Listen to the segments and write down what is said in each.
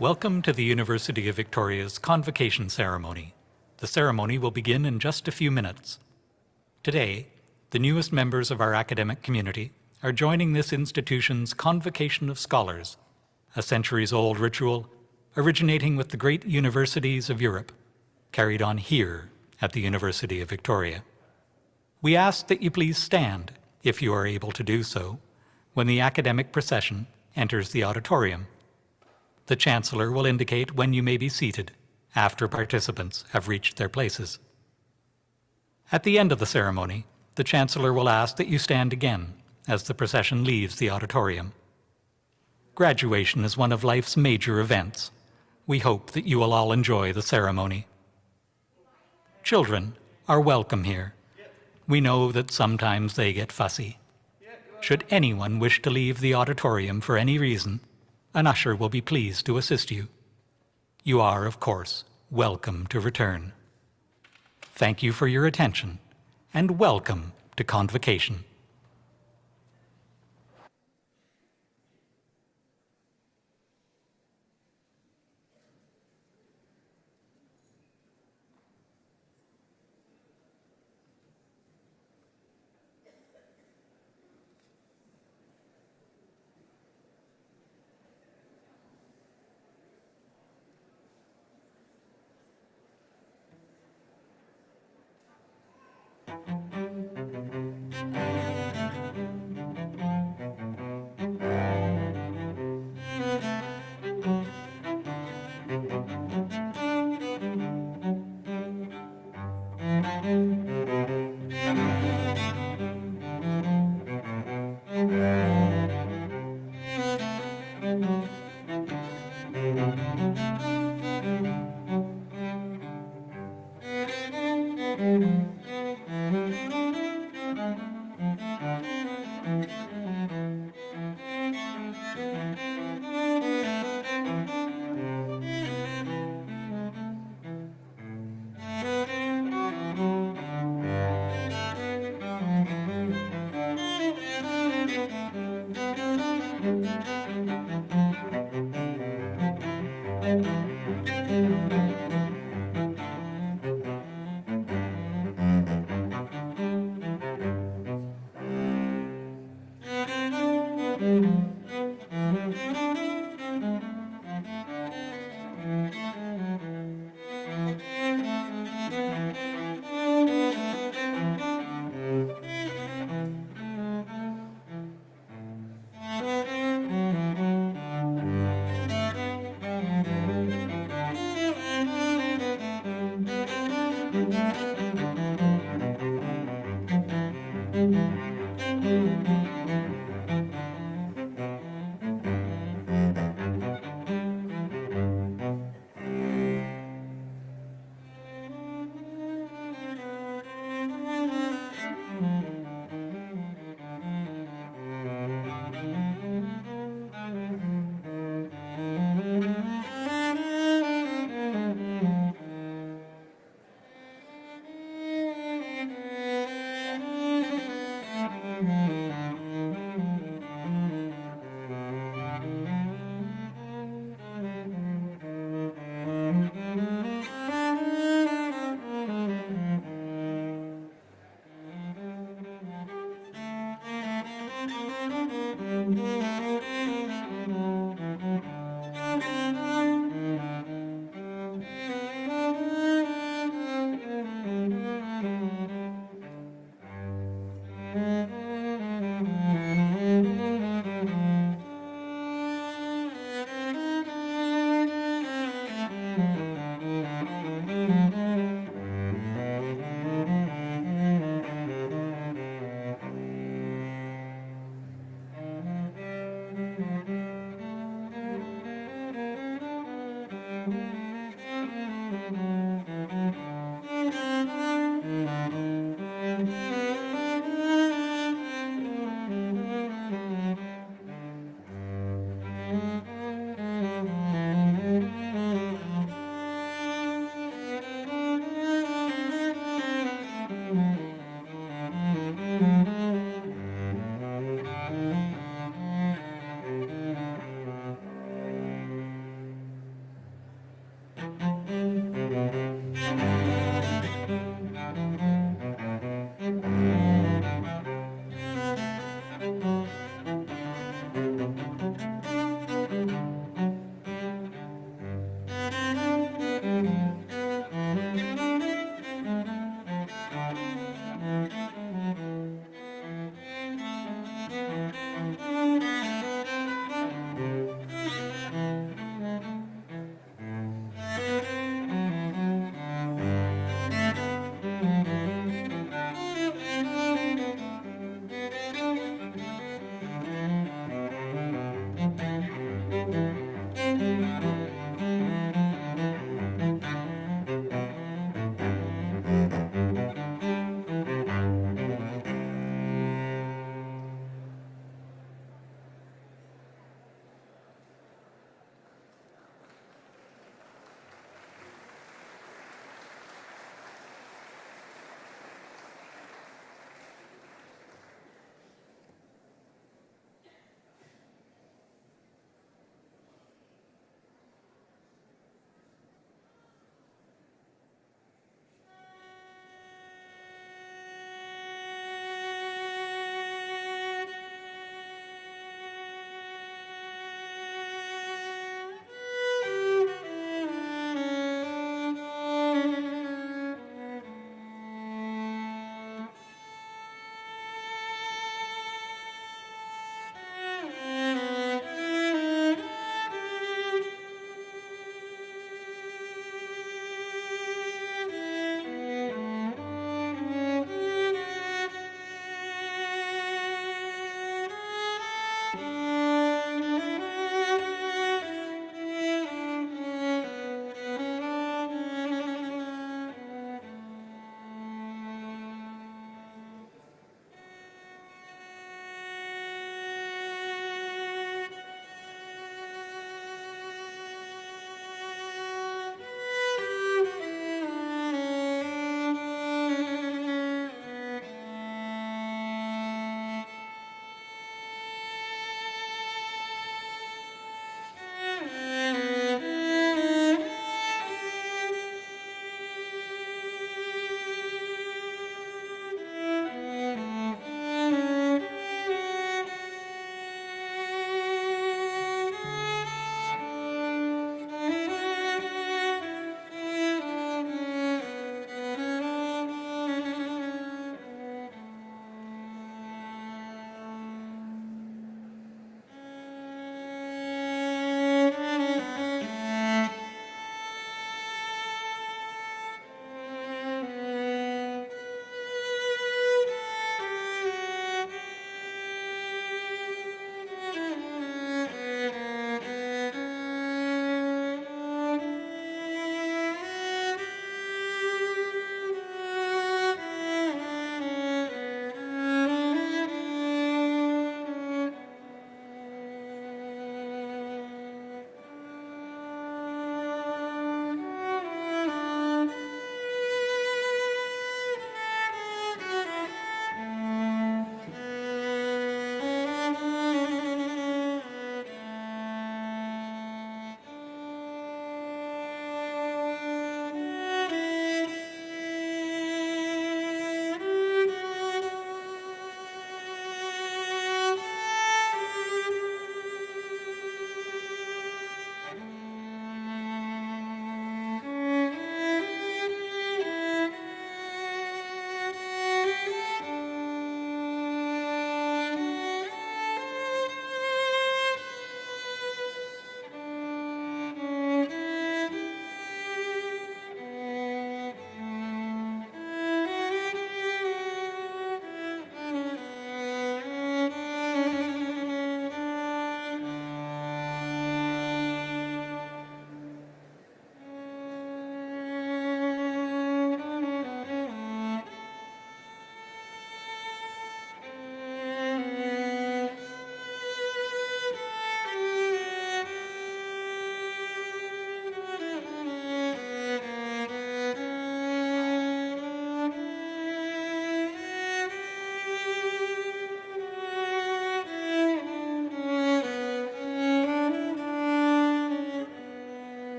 Welcome to the University of Victoria's Convocation ceremony. The ceremony will begin in just a few minutes. Today, the newest members of our academic community are joining this institution's Convocation of Scholars, a centuries-old ritual originating with the great universities of Europe, carried on here at the University of Victoria. We ask that you please stand, if you are able to do so, when the academic procession enters the auditorium. The Chancellor will indicate when you may be seated after participants have reached their places. At the end of the ceremony, the Chancellor will ask that you stand again as the procession leaves the auditorium. Graduation is one of life's major events. We hope that you will all enjoy the ceremony. Children are welcome here. We know that sometimes they get fussy. Should anyone wish to leave the auditorium for any reason, an usher will be pleased to assist you. You are, of course, welcome to return. Thank you for your attention, and welcome to Convocation.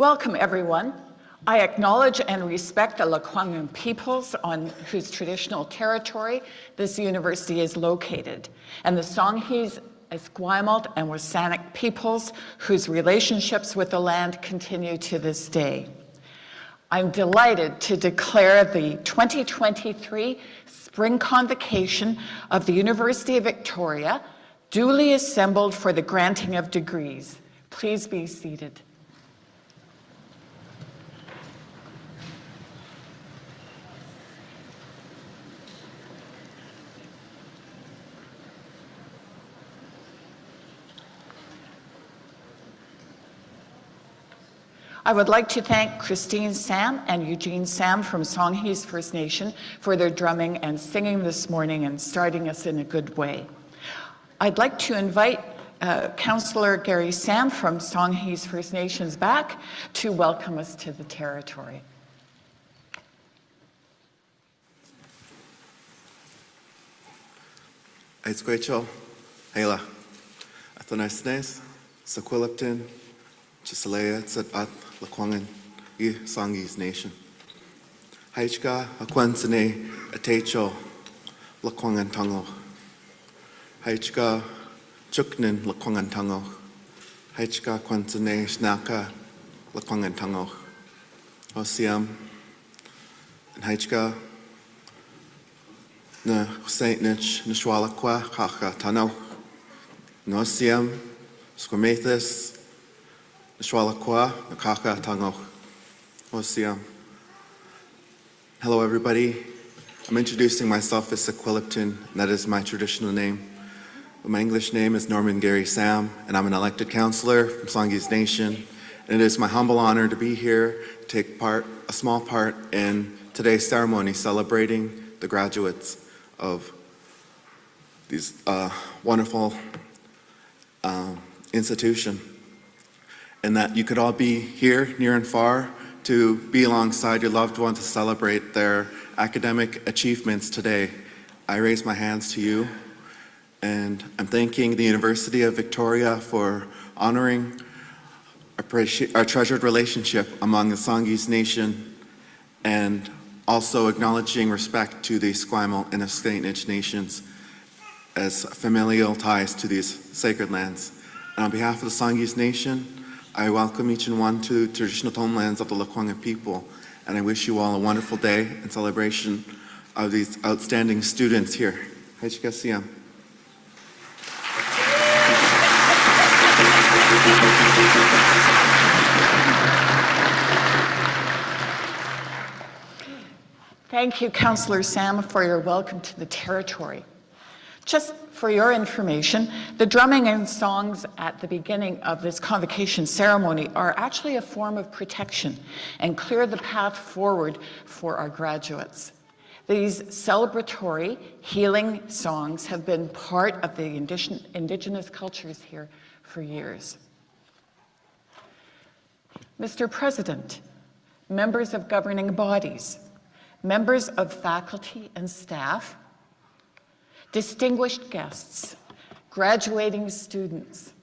Welcome, everyone. I acknowledge and respect the Lekwungen peoples on whose traditional territory this university is located, and the Songhees, Esquimalt, and Wasanic peoples whose relationships with the land continue to this day. I'm delighted to declare the 2023 Spring Convocation of the University of Victoria duly assembled for the granting of degrees. Please be seated. I would like to thank Christine Sam and Eugene Sam from Songhees First Nation for their drumming and singing this morning and starting us in a good way. I'd like to invite Councillor Gary Sam from Songhees First Nations back to welcome us to the Territory. Aizquecho, Hela, Athanasnes, Sequilipton, Chisalea, Tzat Lakwangan, I Songhees Nation. Haichka, Aquansane, Atecho, Lakwangan Tango. Haichka, Chuknin, Lakwangan Tango. Haichka, Quansane, Shnaka, Lakwangan Tango. Osiam, and Haichka, na Saint Nich, Nishwalakwa, Kaka Tano, Nosiam, Squamathis, Nishwalakwa, Kaka Tango, Osiam. Hello, everybody. I'm introducing myself as Sequilipton, and that is my traditional name. But my English name is Norman Gary Sam, and I'm an elected councillor from Songhees Nation. And it is my humble honor to be here, to take a small part in today's ceremony celebrating the graduates of these wonderful institution, and that you could all be here near and far to be alongside your loved one to celebrate their academic achievements today. I raise my hands to you, and I'm thanking the University of Victoria for honoring our treasured relationship among the Songhees Nation, and also acknowledging respect to the Esquimalt and Saint nations as familial ties to these sacred lands. And on behalf of the Songhees Nation, I welcome each and one to traditional homelands of the Lakwangan people, and I wish you all a wonderful day in celebration of these outstanding students here. Haichikasiam. Thank you, Councillor Sam, for your welcome to the Territory. Just for your information, the drumming and songs at the beginning of this convocation ceremony are actually a form of protection and clear the path forward for our graduates. These celebratory, healing songs have been part of the Indigenous cultures here for years. Mr. President, members of governing bodies, members of faculty and staff, distinguished guests, graduating students,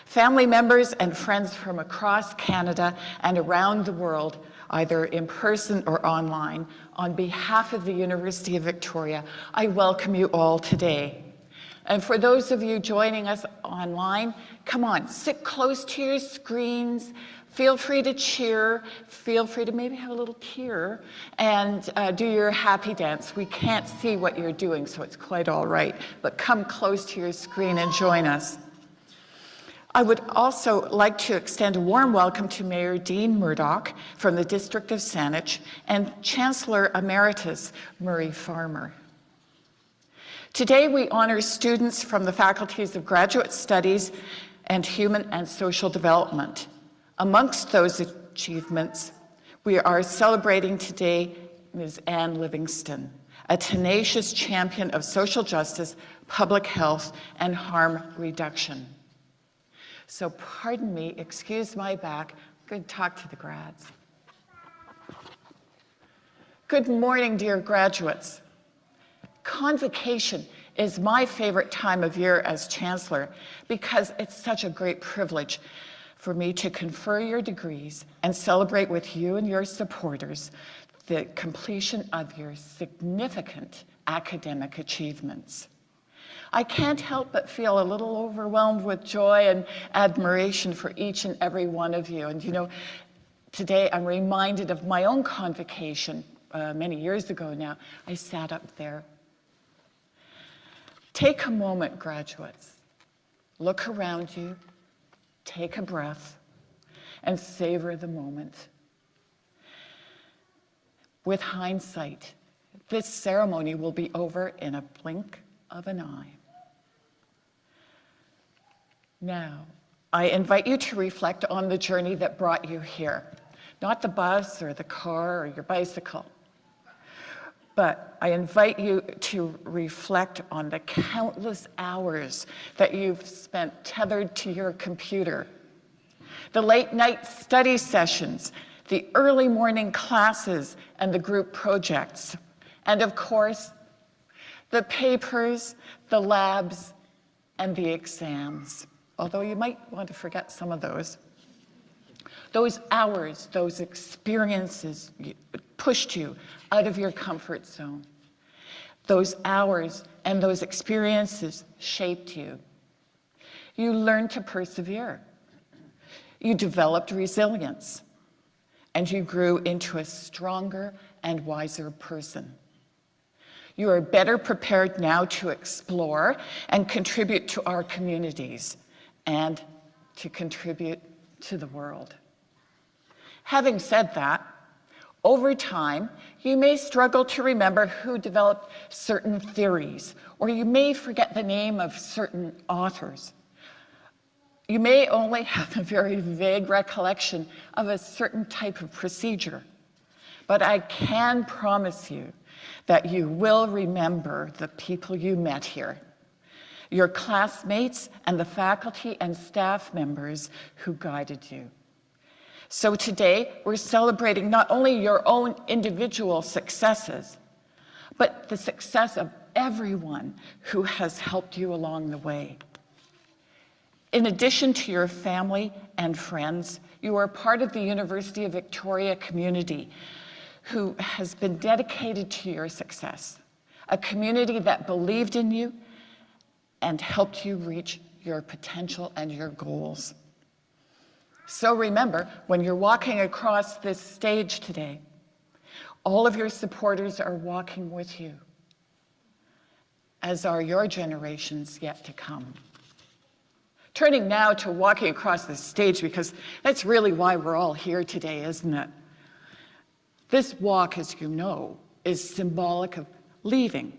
family members and friends from across Canada and around the world, either in person or online, on behalf of the University of Victoria, I welcome you all today. And for those of you joining us online, come on, sit close to your screens, feel free to cheer, feel free to maybe have a little tear, and do your happy dance. We can't see what you're doing, so it's quite all right, but come close to your screen and join us. I would also like to extend a warm welcome to Mayor Dean Murdoch from the District of Saanich and Chancellor Emeritus Murray Farmer. Today we honor students from the faculties of Graduate Studies and Human and Social Development. Amongst those achievements, we are celebrating today Ms. Anne Livingston, a tenacious champion of social justice, public health, and harm reduction. So pardon me, excuse my back, I'm going to talk to the grads. Good morning, dear graduates. Convocation is my favorite time of year as Chancellor because it's such a great privilege for me to confer your degrees and celebrate with you and your supporters the completion of your significant academic achievements. I can't help but feel a little overwhelmed with joy and admiration for each and every one of you. And you know, today I'm reminded of my own convocation many years ago now. I sat up there. Take a moment, graduates. Look around you. Take a breath and savor the moment. With hindsight, this ceremony will be over in a blink of an eye. Now, I invite you to reflect on the journey that brought you here, not the bus or the car or your bicycle. But I invite you to reflect on the countless hours that you've spent tethered to your computer, the late night study sessions, the early morning classes and the group projects, and of course, the papers, the labs, and the exams, although you might want to forget some of those. Those hours, those experiences pushed you out of your comfort zone. Those hours and those experiences shaped you. You learned to persevere. You developed resilience, and you grew into a stronger and wiser person. You are better prepared now to explore and contribute to our communities and to contribute to the world. Having said that, over time, you may struggle to remember who developed certain theories, or you may forget the name of certain authors. You may only have a very vague recollection of a certain type of procedure, but I can promise you that you will remember the people you met here, your classmates and the faculty and staff members who guided you. So today, we're celebrating not only your own individual successes, but the success of everyone who has helped you along the way. In addition to your family and friends, you are part of the University of Victoria community who has been dedicated to your success, a community that believed in you and helped you reach your potential and your goals. So remember, when you're walking across this stage today, all of your supporters are walking with you, as are your generations yet to come. Turning now to walking across the stage, because that's really why we're all here today, isn't it? This walk, as you know, is symbolic of leaving,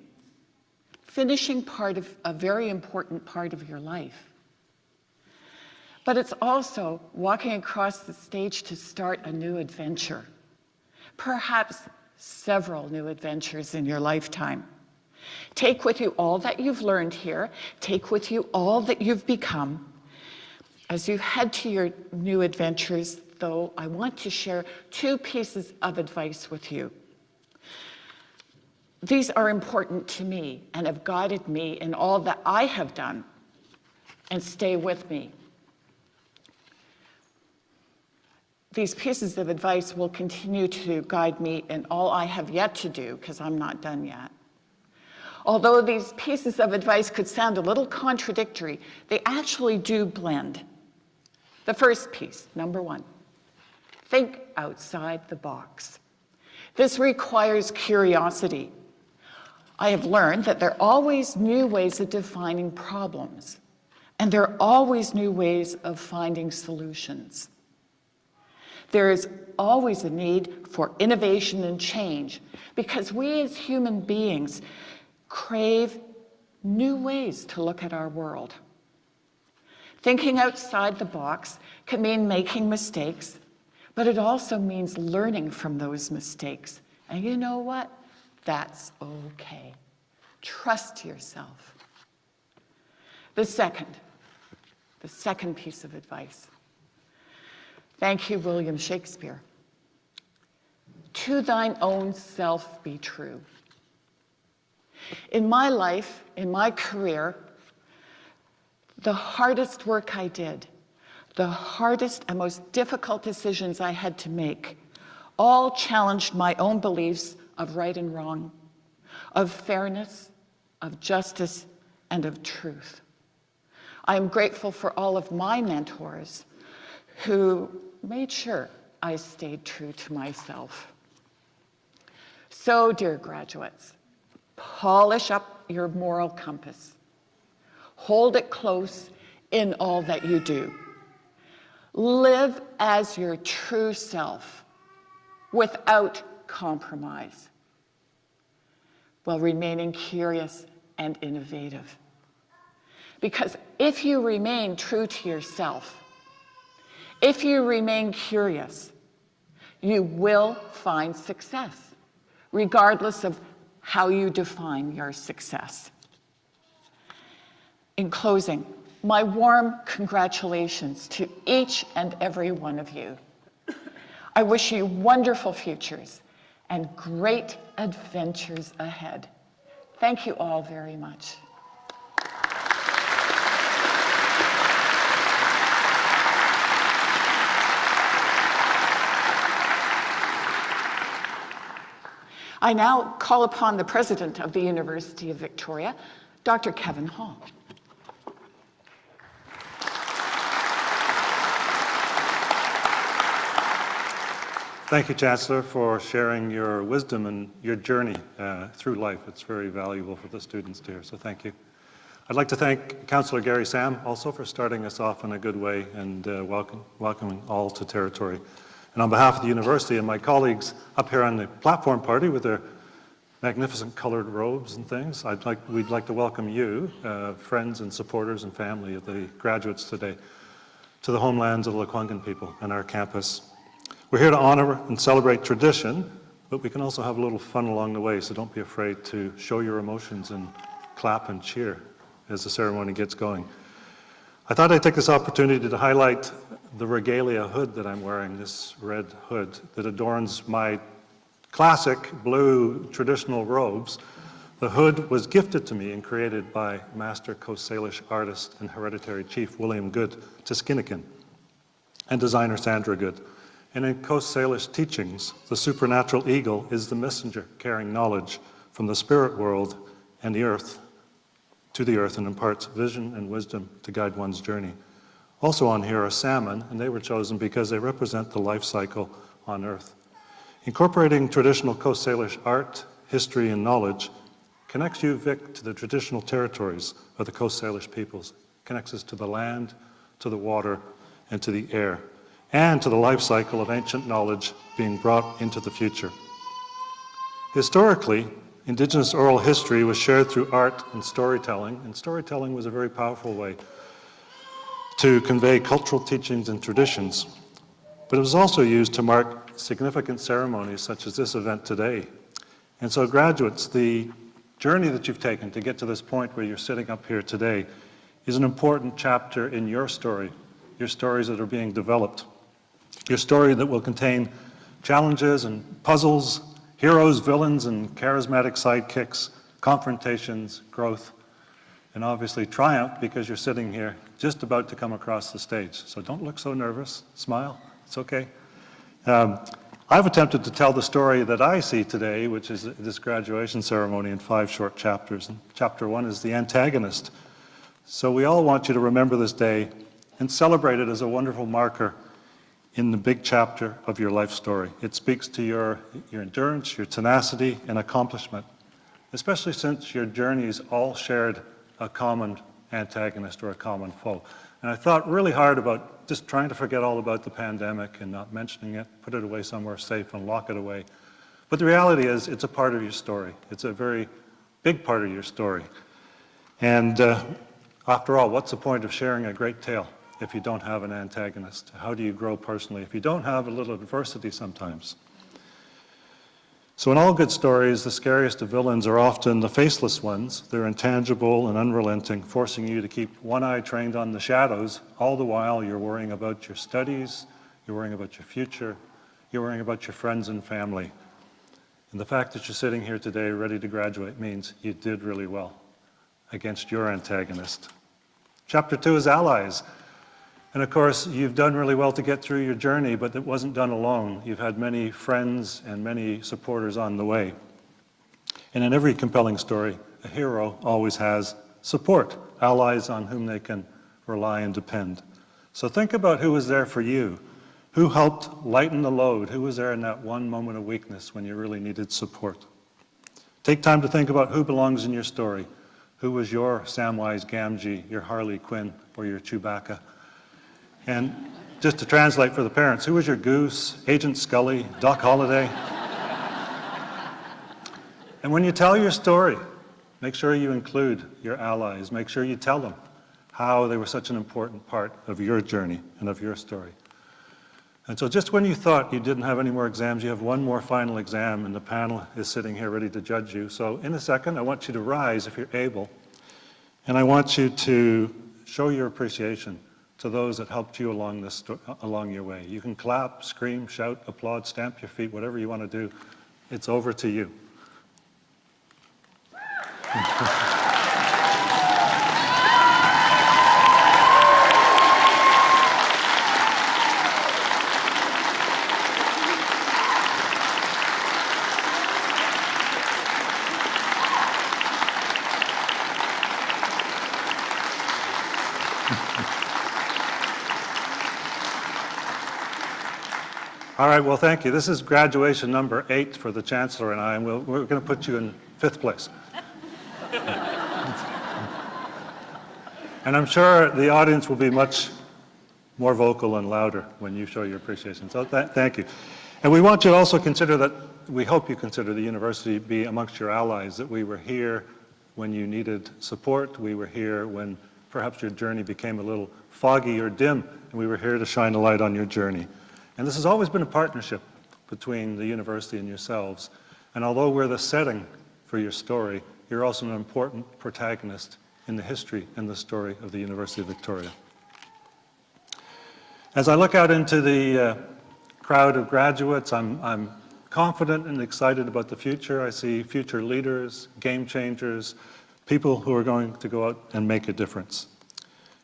finishing part of a very important part of your life. But it's also walking across the stage to start a new adventure, perhaps several new adventures in your lifetime. Take with you all that you've learned here, take with you all that you've become. As you head to your new adventures, though, I want to share two pieces of advice with you. These are important to me and have guided me in all that I have done, and stay with me. These pieces of advice will continue to guide me in all I have yet to do, because I'm not done yet. Although these pieces of advice could sound a little contradictory, they actually do blend. The first piece, number one, think outside the box. This requires curiosity. I have learned that there are always new ways of defining problems, and there are always new ways of finding solutions. There is always a need for innovation and change, because we as human beings crave new ways to look at our world. Thinking outside the box can mean making mistakes, but it also means learning from those mistakes. And you know what? That's okay. Trust yourself. The second piece of advice. Thank you, William Shakespeare. To thine own self be true. In my life, in my career, the hardest work I did, the hardest and most difficult decisions I had to make, all challenged my own beliefs of right and wrong, of fairness, of justice, and of truth. I am grateful for all of my mentors who made sure I stayed true to myself. So, dear graduates, polish up your moral compass. Hold it close in all that you do. Live as your true self without compromise, while remaining curious and innovative. Because if you remain true to yourself, if you remain curious, you will find success, regardless of how you define your success. In closing, my warm congratulations to each and every one of you. I wish you wonderful futures and great adventures ahead. Thank you all very much. I now call upon the President of the University of Victoria, Dr. Kevin Hall. Thank you, Chancellor, for sharing your wisdom and your journey through life. It's very valuable for the students to hear, so thank you. I'd like to thank Councillor Gary Sam also for starting us off in a good way and welcoming all to Territory. And on behalf of the university and my colleagues up here on the platform party with their magnificent colored robes and things, we'd like to welcome you, friends and supporters and family of the graduates today, to the homelands of the Lekwungen people and our campus. We're here to honor and celebrate tradition, but we can also have a little fun along the way, so don't be afraid to show your emotions and clap and cheer as the ceremony gets going. I thought I'd take this opportunity to highlight the regalia hood that I'm wearing, this red hood that adorns my classic blue traditional robes. The hood was gifted to me and created by Master Coast Salish artist and hereditary chief William Good Tiskinikin and designer Sandra Good. And in Coast Salish teachings, the supernatural eagle is the messenger carrying knowledge from the spirit world and the earth to the earth and imparts vision and wisdom to guide one's journey. Also on here are salmon, and they were chosen because they represent the life cycle on earth. Incorporating traditional Coast Salish art, history, and knowledge connects UVic to the traditional territories of the Coast Salish peoples, connects us to the land, to the water, and to the air, and to the life cycle of ancient knowledge being brought into the future. Historically, Indigenous oral history was shared through art and storytelling was a very powerful way to convey cultural teachings and traditions. But it was also used to mark significant ceremonies such as this event today. And so graduates, the journey that you've taken to get to this point where you're sitting up here today is an important chapter in your stories that are being developed. Your story that will contain challenges and puzzles, heroes, villains, and charismatic sidekicks, confrontations, growth, and obviously triumph because you're sitting here just about to come across the stage. So don't look so nervous, smile, it's okay. I've attempted to tell the story that I see today, which is this graduation ceremony, in 5 short chapters. And chapter 1 is the antagonist. So we all want you to remember this day and celebrate it as a wonderful marker in the big chapter of your life story. It speaks to your endurance, your tenacity, and accomplishment, especially since your journeys all shared a common antagonist or a common foe. And I thought really hard about just trying to forget all about the pandemic and not mentioning it, put it away somewhere safe and lock it away. But the reality is it's a part of your story. It's a very big part of your story. And after all, what's the point of sharing a great tale if you don't have an antagonist? How do you grow personally if you don't have a little adversity sometimes? So in all good stories, the scariest of villains are often the faceless ones. They're intangible and unrelenting, forcing you to keep one eye trained on the shadows, all the while you're worrying about your studies, you're worrying about your future, you're worrying about your friends and family. And the fact that you're sitting here today ready to graduate means you did really well against your antagonist. Chapter 2 is allies. And of course, you've done really well to get through your journey, but it wasn't done alone. You've had many friends and many supporters on the way. And in every compelling story, a hero always has support, allies on whom they can rely and depend. So think about who was there for you, who helped lighten the load, who was there in that one moment of weakness when you really needed support. Take time to think about who belongs in your story. Who was your Samwise Gamgee, your Harley Quinn, or your Chewbacca? And just to translate for the parents, who was your Goose, Agent Scully, Doc Holliday? And when you tell your story, make sure you include your allies. Make sure you tell them how they were such an important part of your journey and of your story. And so just when you thought you didn't have any more exams, you have one more final exam, and the panel is sitting here ready to judge you. So in a second, I want you to rise if you're able, and I want you to show your appreciation to those that helped you along your way. You can clap, scream, shout, applaud, stamp your feet, whatever you want to do. It's over to you. All right, well, thank you. This is graduation number 8 for the Chancellor and I, and we're going to put you in 5th place. And I'm sure the audience will be much more vocal and louder when you show your appreciation. So thank you. And we want you to also consider that, we hope you consider the university be amongst your allies, that we were here when you needed support. We were here when perhaps your journey became a little foggy or dim, and we were here to shine a light on your journey. And this has always been a partnership between the university and yourselves. And although we're the setting for your story, you're also an important protagonist in the history and the story of the University of Victoria. As I look out into the crowd of graduates, I'm confident and excited about the future. I see future leaders, game changers, people who are going to go out and make a difference.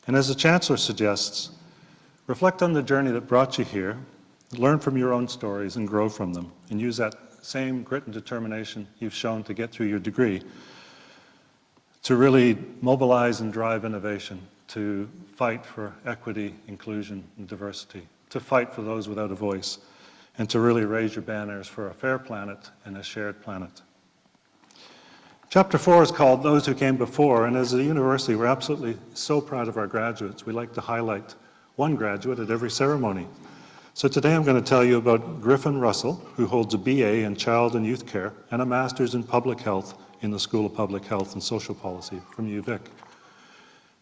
And as the Chancellor suggests, reflect on the journey that brought you here, learn from your own stories and grow from them, and use that same grit and determination you've shown to get through your degree to really mobilize and drive innovation, to fight for equity, inclusion, and diversity, to fight for those without a voice, and to really raise your banners for a fair planet and a shared planet. Chapter 4 is called Those Who Came Before, and as a university, we're absolutely so proud of our graduates. We like to highlight one graduate at every ceremony. So today I'm going to tell you about Griffin Russell, who holds a BA in Child and Youth Care and a Master's in Public Health in the School of Public Health and Social Policy from UVic.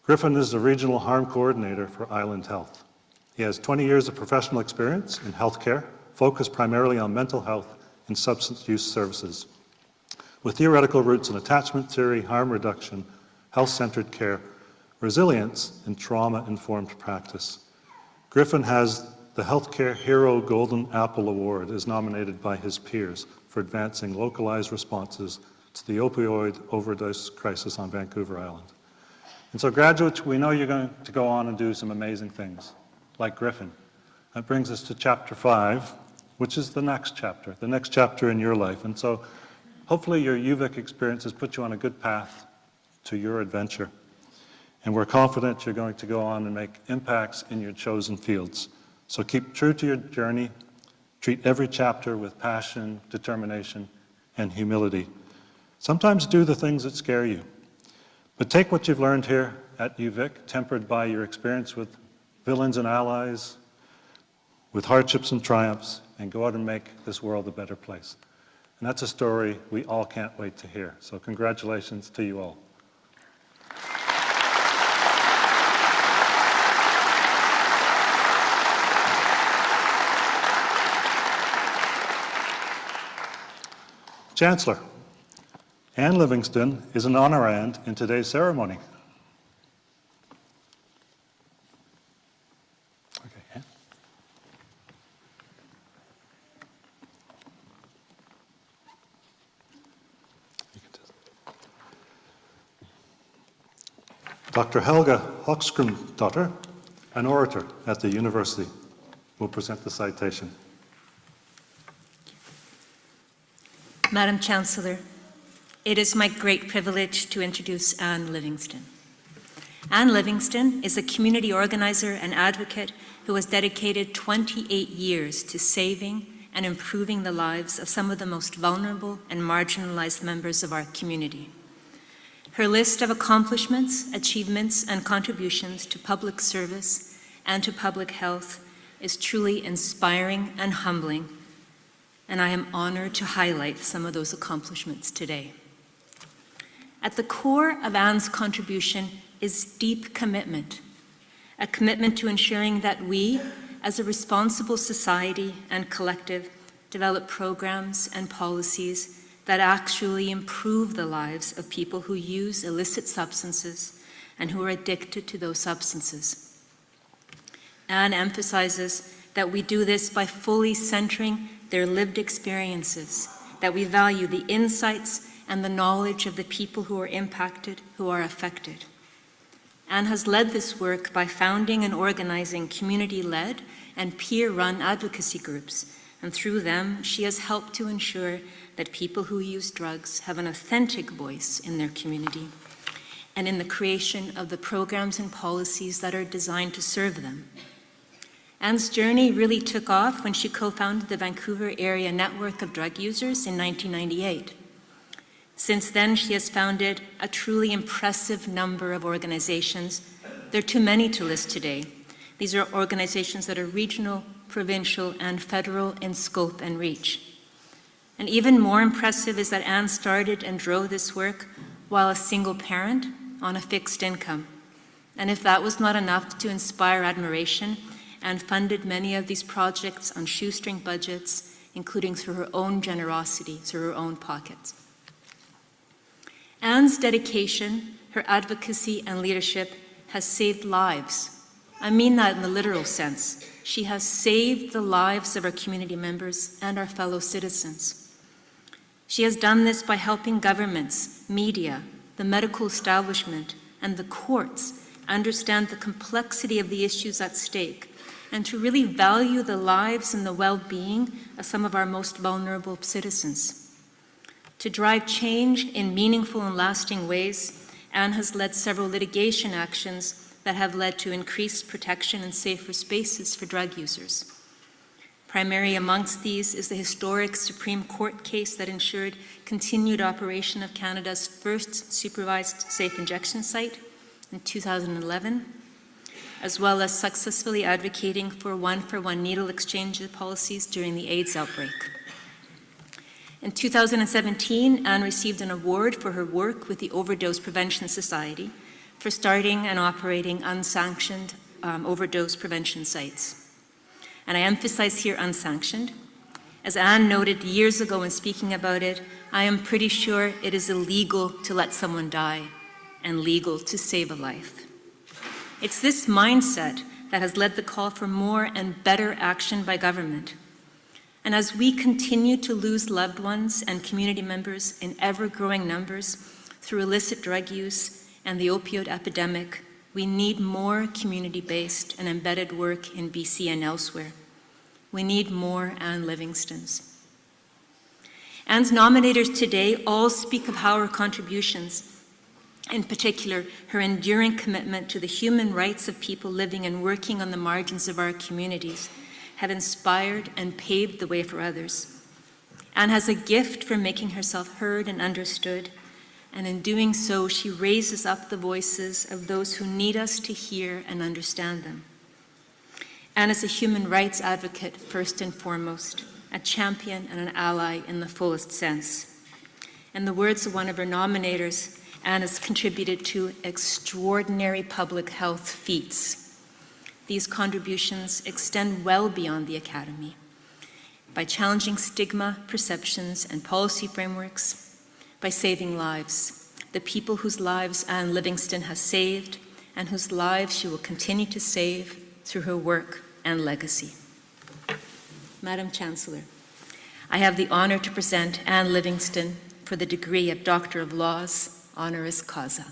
Griffin is the Regional Harm Coordinator for Island Health. He has 20 years of professional experience in healthcare, focused primarily on mental health and substance use services, with theoretical roots in attachment theory, harm reduction, health-centered care, resilience, and trauma-informed practice. Griffin has the Healthcare Hero Golden Apple Award, is nominated by his peers for advancing localized responses to the opioid overdose crisis on Vancouver Island. And so graduates, we know you're going to go on and do some amazing things, like Griffin. That brings us to chapter 5, which is the next chapter in your life. And so hopefully your UVic experience has put you on a good path to your adventure. And we're confident you're going to go on and make impacts in your chosen fields. So keep true to your journey, treat every chapter with passion, determination, and humility. Sometimes do the things that scare you, but take what you've learned here at UVic, tempered by your experience with villains and allies, with hardships and triumphs, and go out and make this world a better place. And that's a story we all can't wait to hear. So congratulations to you all. Chancellor, Anne Livingston is an honorand in today's ceremony. Okay, Anne. You can Dr. Helga Hochskrimdotter, an orator at the university, will present the citation. Madam Chancellor, it is my great privilege to introduce Anne Livingston. Anne Livingston is a community organizer and advocate who has dedicated 28 years to saving and improving the lives of some of the most vulnerable and marginalized members of our community. Her list of accomplishments, achievements, and contributions to public service and to public health is truly inspiring and humbling, and I am honored to highlight some of those accomplishments today. At the core of Anne's contribution is deep commitment, a commitment to ensuring that we, as a responsible society and collective, develop programs and policies that actually improve the lives of people who use illicit substances and who are addicted to those substances. Anne emphasizes that we do this by fully centering their lived experiences, that we value the insights and the knowledge of the people who are impacted, who are affected. Anne has led this work by founding and organizing community-led and peer-run advocacy groups, and through them, she has helped to ensure that people who use drugs have an authentic voice in their community and in the creation of the programs and policies that are designed to serve them. Anne's journey really took off when she co-founded the Vancouver Area Network of Drug Users in 1998. Since then, she has founded a truly impressive number of organizations. There are too many to list today. These are organizations that are regional, provincial, and federal in scope and reach. And even more impressive is that Anne started and drove this work while a single parent on a fixed income. And if that was not enough to inspire admiration, Anne funded many of these projects on shoestring budgets, including through her own generosity, through her own pockets. Anne's dedication, her advocacy and leadership has saved lives. I mean that in the literal sense. She has saved the lives of our community members and our fellow citizens. She has done this by helping governments, media, the medical establishment, and the courts understand the complexity of the issues at stake and to really value the lives and the well-being of some of our most vulnerable citizens. To drive change in meaningful and lasting ways, Anne has led several litigation actions that have led to increased protection and safer spaces for drug users. Primary amongst these is the historic Supreme Court case that ensured continued operation of Canada's first supervised safe injection site in 2011, as well as successfully advocating for one-for-one needle exchange policies during the AIDS outbreak. In 2017, Anne received an award for her work with the Overdose Prevention Society for starting and operating unsanctioned overdose prevention sites. And I emphasize here unsanctioned. As Anne noted years ago when speaking about it, I am pretty sure it is illegal to let someone die and legal to save a life. It's this mindset that has led the call for more and better action by government. And as we continue to lose loved ones and community members in ever-growing numbers through illicit drug use and the opioid epidemic, we need more community-based and embedded work in BC and elsewhere. We need more Anne Livingstons. Anne's nominators today all speak of how her contributions, in particular her enduring commitment to the human rights of people living and working on the margins of our communities, have inspired and paved the way for others. Anne has a gift for making herself heard and understood, and in doing so, she raises up the voices of those who need us to hear and understand them. Anne is a human rights advocate first and foremost, a champion and an ally in the fullest sense. In the words of one of her nominators, Anne has contributed to extraordinary public health feats. These contributions extend well beyond the Academy. By challenging stigma, perceptions, and policy frameworks, by saving lives, the people whose lives Anne Livingston has saved and whose lives she will continue to save through her work and legacy. Madam Chancellor, I have the honor to present Anne Livingston for the degree of Doctor of Laws, honoris causa.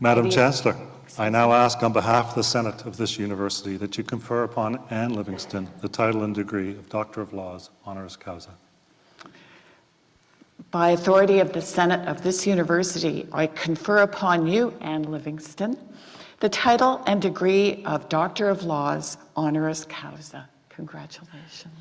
Madam Chancellor, I now ask on behalf of the Senate of this university that you confer upon Anne Livingston the title and degree of Doctor of Laws, honoris causa. By authority of the Senate of this university, I confer upon you, Anne Livingston, the title and degree of Doctor of Laws, honoris causa. Congratulations.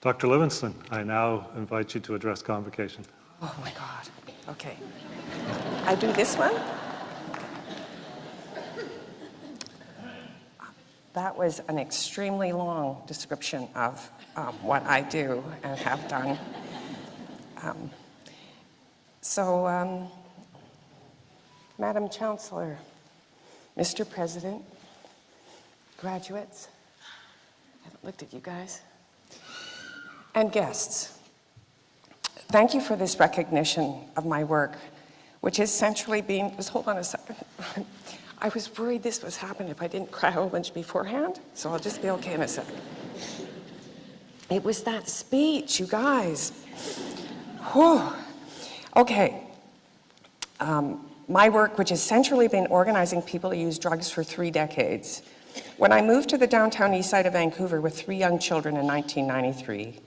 Dr. Livingston, I now invite you to address Convocation. Oh my God. Okay. I do this one? That was an extremely long description of what I do and have done. Madam Chancellor, Mr. President, graduates, I haven't looked at you guys, and guests, thank you for this recognition of my work, which is centrally being, just hold on a second. I was worried this was happening if I didn't cry a whole bunch beforehand, so I'll just be okay in a second. It was that speech, you guys. Whew. Okay. My work, which has centrally been organizing people who use drugs for 3 decades. When I moved to the downtown east side of Vancouver with 3 young children in 1993,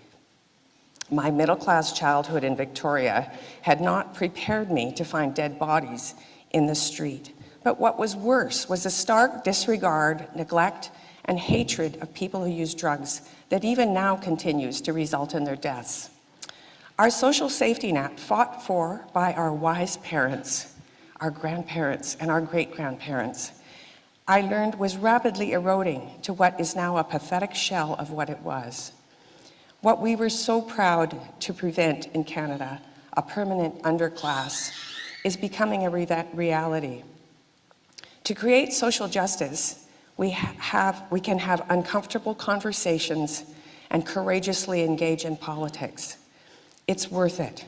my middle-class childhood in Victoria had not prepared me to find dead bodies in the street. But what was worse was the stark disregard, neglect, and hatred of people who use drugs that even now continues to result in their deaths. Our social safety net, fought for by our wise parents, our grandparents, and our great-grandparents, I learned was rapidly eroding to what is now a pathetic shell of what it was. What we were so proud to prevent in Canada, a permanent underclass, is becoming a reality. To create social justice, we can have uncomfortable conversations and courageously engage in politics. It's worth it.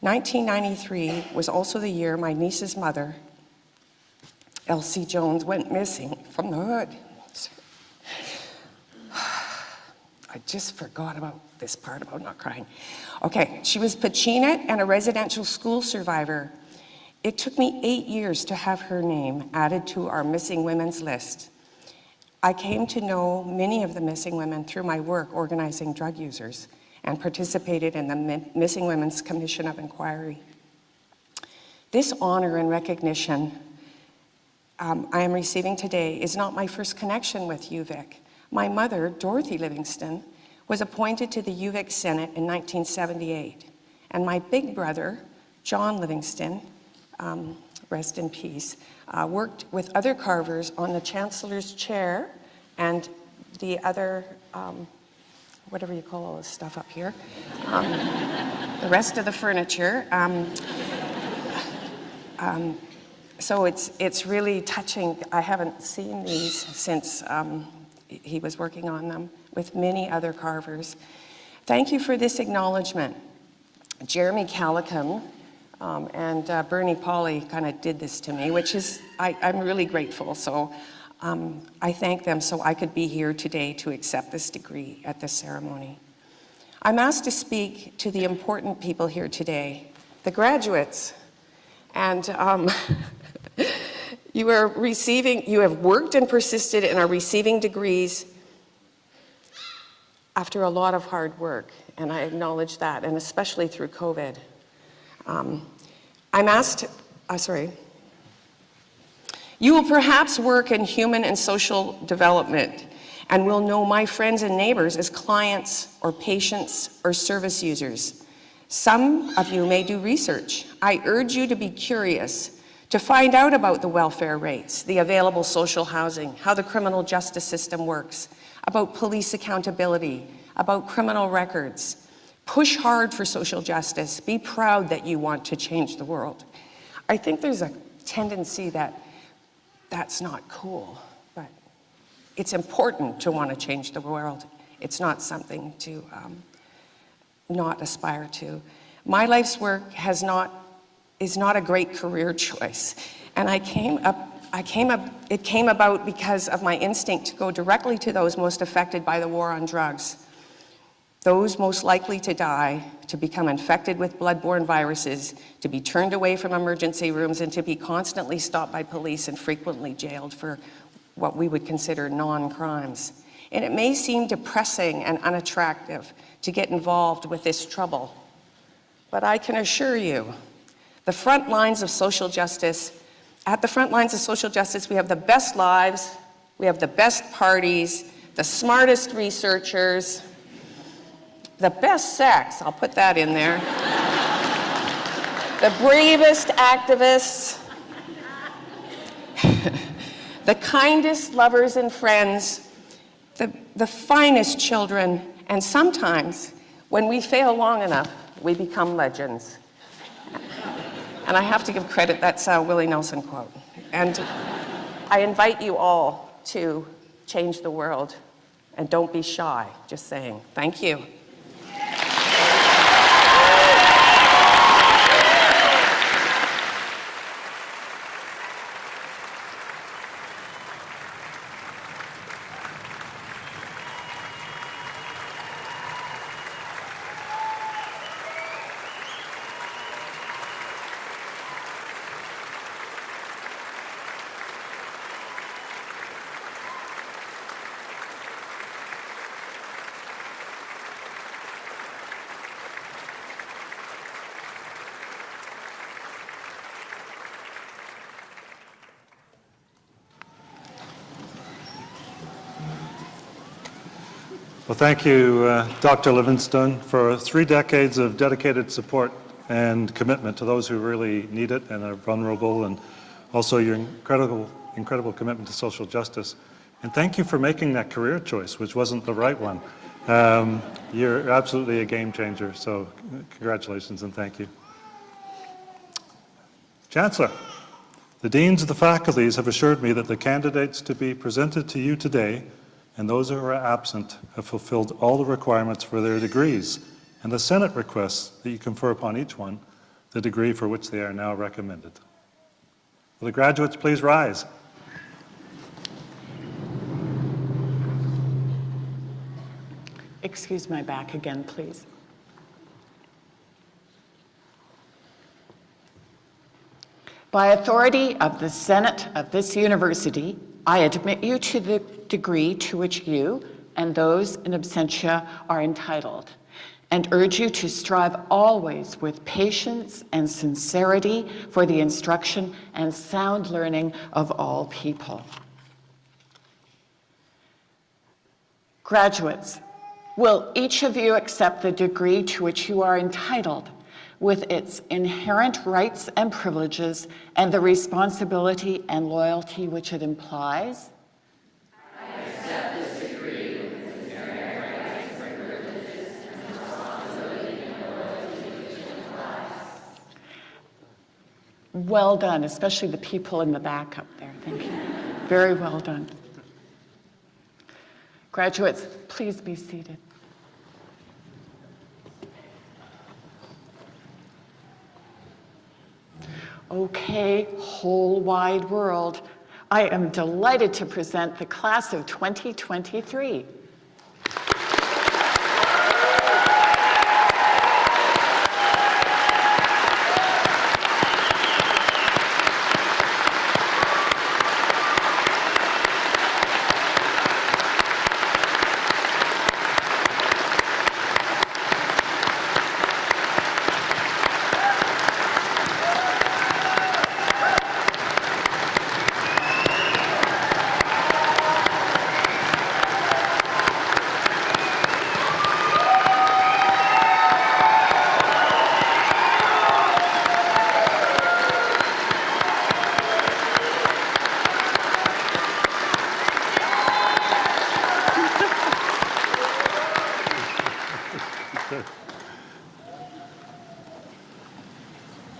1993 was also the year my niece's mother, Elsie Jones, went missing from the hood. I just forgot about this part about not crying. Okay, she was Pachinat and a residential school survivor. It took me 8 years to have her name added to our missing women's list. I came to know many of the missing women through my work organizing drug users and participated in the Missing Women's Commission of Inquiry. This honor and recognition I am receiving today is not my first connection with UVic. My mother, Dorothy Livingston, was appointed to the UVic Senate in 1978, and my big brother, John Livingston, rest in peace, worked with other carvers on the Chancellor's chair and the other, whatever you call all this stuff up here, the rest of the furniture. So it's really touching. I haven't seen these since he was working on them with many other carvers. Thank you for this acknowledgement. Jeremy Calicum and Bernie Pauley kind of did this to me, which is, I'm really grateful. So I thank them so I could be here today to accept this degree at this ceremony. I'm asked to speak to the important people here today, the graduates. And you have worked and persisted and are receiving degrees after a lot of hard work, and I acknowledge that, and especially through COVID. You will perhaps work in human and social development and will know my friends and neighbors as clients or patients or service users. Some of you may do research. I urge you to be curious, to find out about the welfare rates, the available social housing, how the criminal justice system works, about police accountability, about criminal records. Push hard for social justice. Be proud that you want to change the world. I think there's a tendency that that's not cool, but it's important to want to change the world. It's not something to not aspire to. My life's work is not a great career choice, and it came about because of my instinct to go directly to those most affected by the war on drugs, those most likely to die, to become infected with bloodborne viruses, to be turned away from emergency rooms, and to be constantly stopped by police and frequently jailed for what we would consider non-crimes. And it may seem depressing and unattractive to get involved with this trouble, but I can assure you, at the front lines of social justice, we have the best lives, we have the best parties, the smartest researchers, the best sex, I'll put that in there, the bravest activists, the kindest lovers and friends, the finest children, and sometimes, when we fail long enough, we become legends. And I have to give credit, that's a Willie Nelson quote. And I invite you all to change the world, and don't be shy, just saying. Thank you. Well, thank you, Dr. Livingstone, for 3 decades of dedicated support and commitment to those who really need it and are vulnerable, and also your incredible commitment to social justice. And thank you for making that career choice, which wasn't the right one. You're absolutely a game changer, so congratulations and thank you. Chancellor, the deans of the faculties have assured me that the candidates to be presented to you today and those who are absent have fulfilled all the requirements for their degrees, and the Senate requests that you confer upon each one the degree for which they are now recommended. Will the graduates please rise? Excuse my back again, please. By authority of the Senate of this university, I admit you to the degree to which you and those in absentia are entitled, and urge you to strive always with patience and sincerity for the instruction and sound learning of all people. Graduates, will each of you accept the degree to which you are entitled, with its inherent rights and privileges and the responsibility and loyalty which it implies? I accept this degree with its inherent rights and privileges and the responsibility and loyalty which it implies. Well done, especially the people in the back up there. Thank you. Very well done. Graduates, please be seated. Okay, whole wide world. I am delighted to present the class of 2023.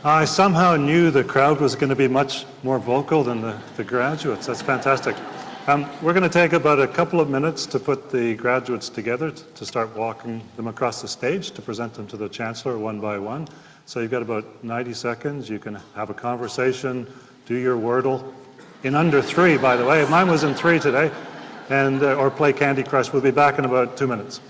I somehow knew the crowd was going to be much more vocal than the graduates. That's fantastic. We're going to take about a couple of minutes to put the graduates together to start walking them across the stage to present them to the Chancellor one by one. So you've got about 90 seconds. You can have a conversation, do your Wordle, in under 3, by the way. Mine was in 3 today, and or play Candy Crush. We'll be back in about 2 minutes.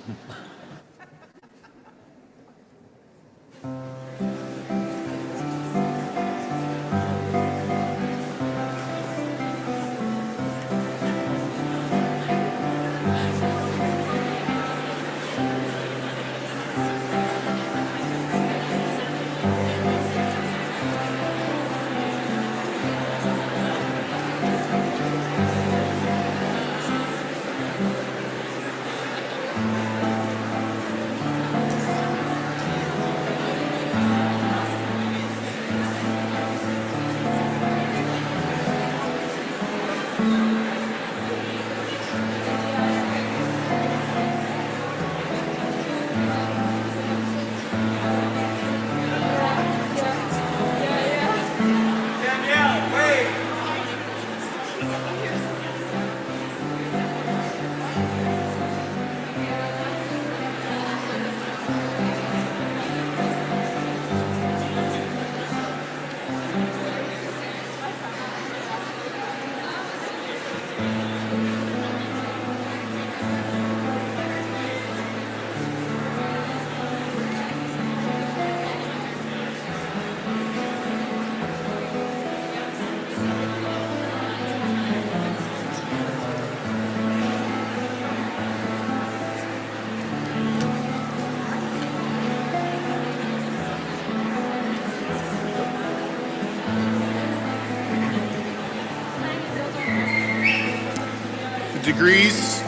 Degrees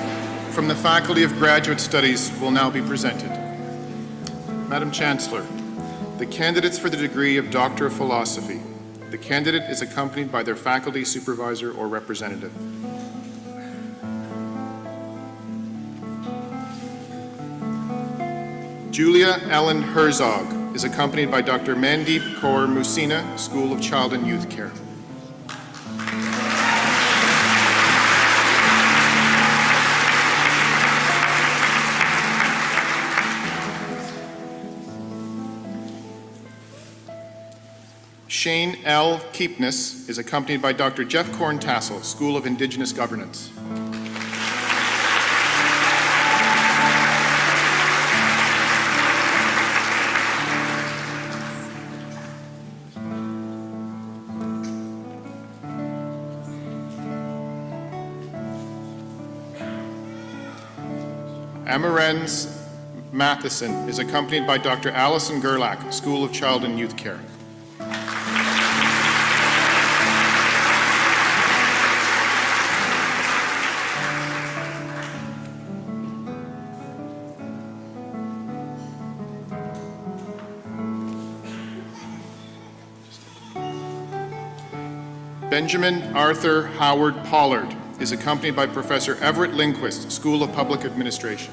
from the Faculty of Graduate Studies will now be presented. Madam Chancellor, the candidates for the degree of Doctor of Philosophy. The candidate is accompanied by their faculty supervisor or representative. Julia Ellen Herzog is accompanied by Dr. Mandeep Kaur Musina, School of Child and Youth Care. Shane L. Keepness is accompanied by Dr. Jeff Corntassel, School of Indigenous Governance. Amarens Matheson is accompanied by Dr. Allison Gerlach, School of Child and Youth Care. Benjamin Arthur Howard Pollard is accompanied by Professor Everett Lindquist, School of Public Administration.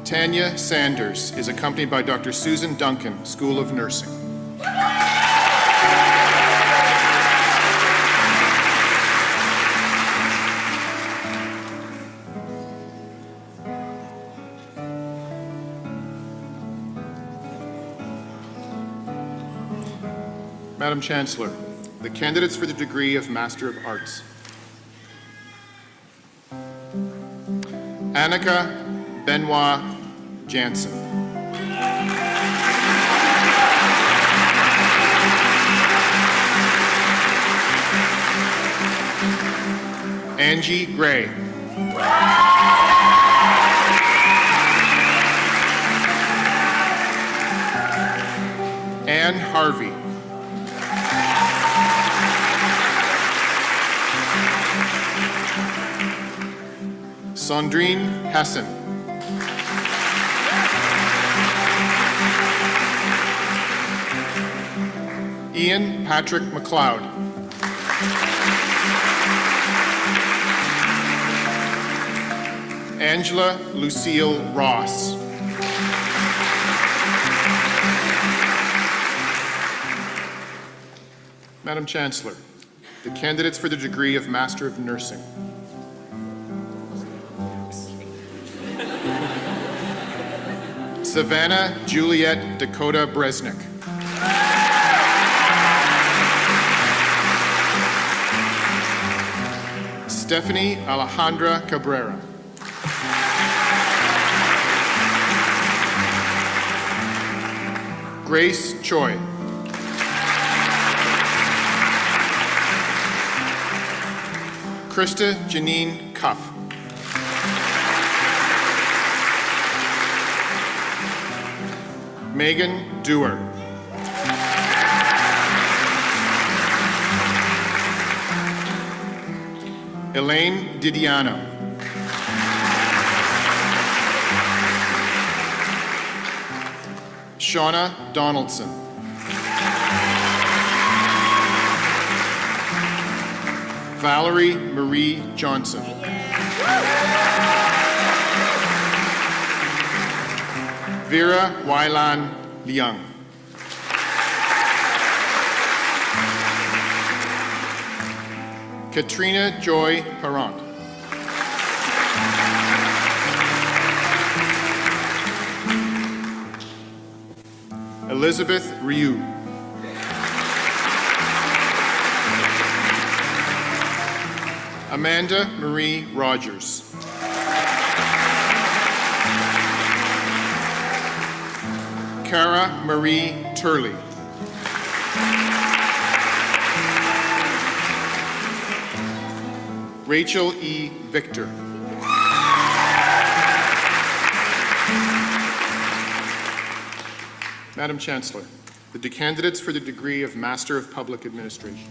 Tanya Sanders is accompanied by Dr. Susan Duncan, School of Nursing. Madam Chancellor, the candidates for the degree of Master of Arts. Annika Benoit Jansen. Angie Gray. Anne Harvey. Sandrine Hessen. Ian Patrick McLeod. Angela Lucille Ross. Madam Chancellor, the candidates for the degree of Master of Nursing. Savannah Juliet Dakota Bresnik. Stephanie Alejandra Cabrera. Grace Choi. Krista Janine Cuff. Megan Dewar. Elaine Didiano. Shauna Donaldson. Valerie Marie Johnson. Vera Weilan Liang. Katrina Joy Parent. Elizabeth Ryu. Amanda Marie Rogers. Cara Marie Turley. Rachel E. Victor. Madam Chancellor, the candidates for the degree of Master of Public Administration.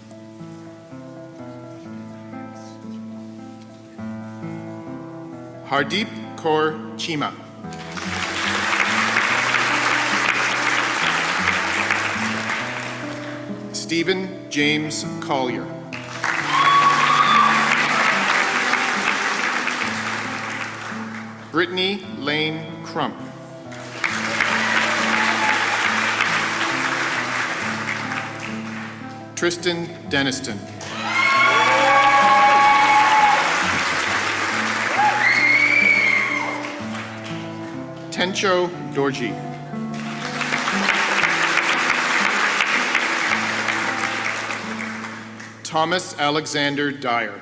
Hardeep Kaur Chima. Stephen James Collier. Brittany Lane Crump. Tristan Deniston. Tencho Dorji. Thomas Alexander Dyer.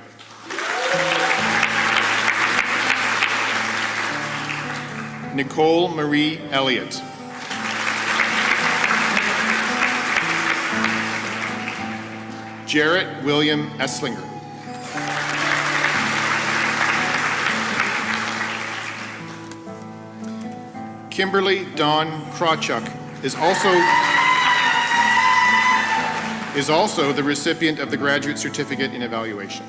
Nicole Marie Elliott. Jarrett William Esslinger. Kimberly Dawn Krawchuk is also the recipient of the Graduate Certificate in Evaluation.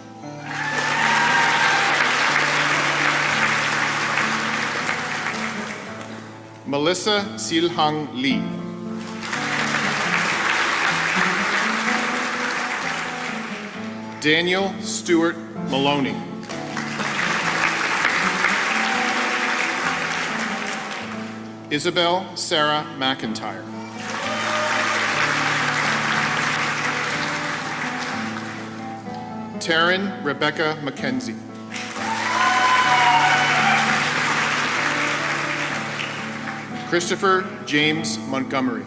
Melissa Silhang Lee. Daniel Stewart Maloney. Isabel Sarah McIntyre. Taryn Rebecca McKenzie. Christopher James Montgomery.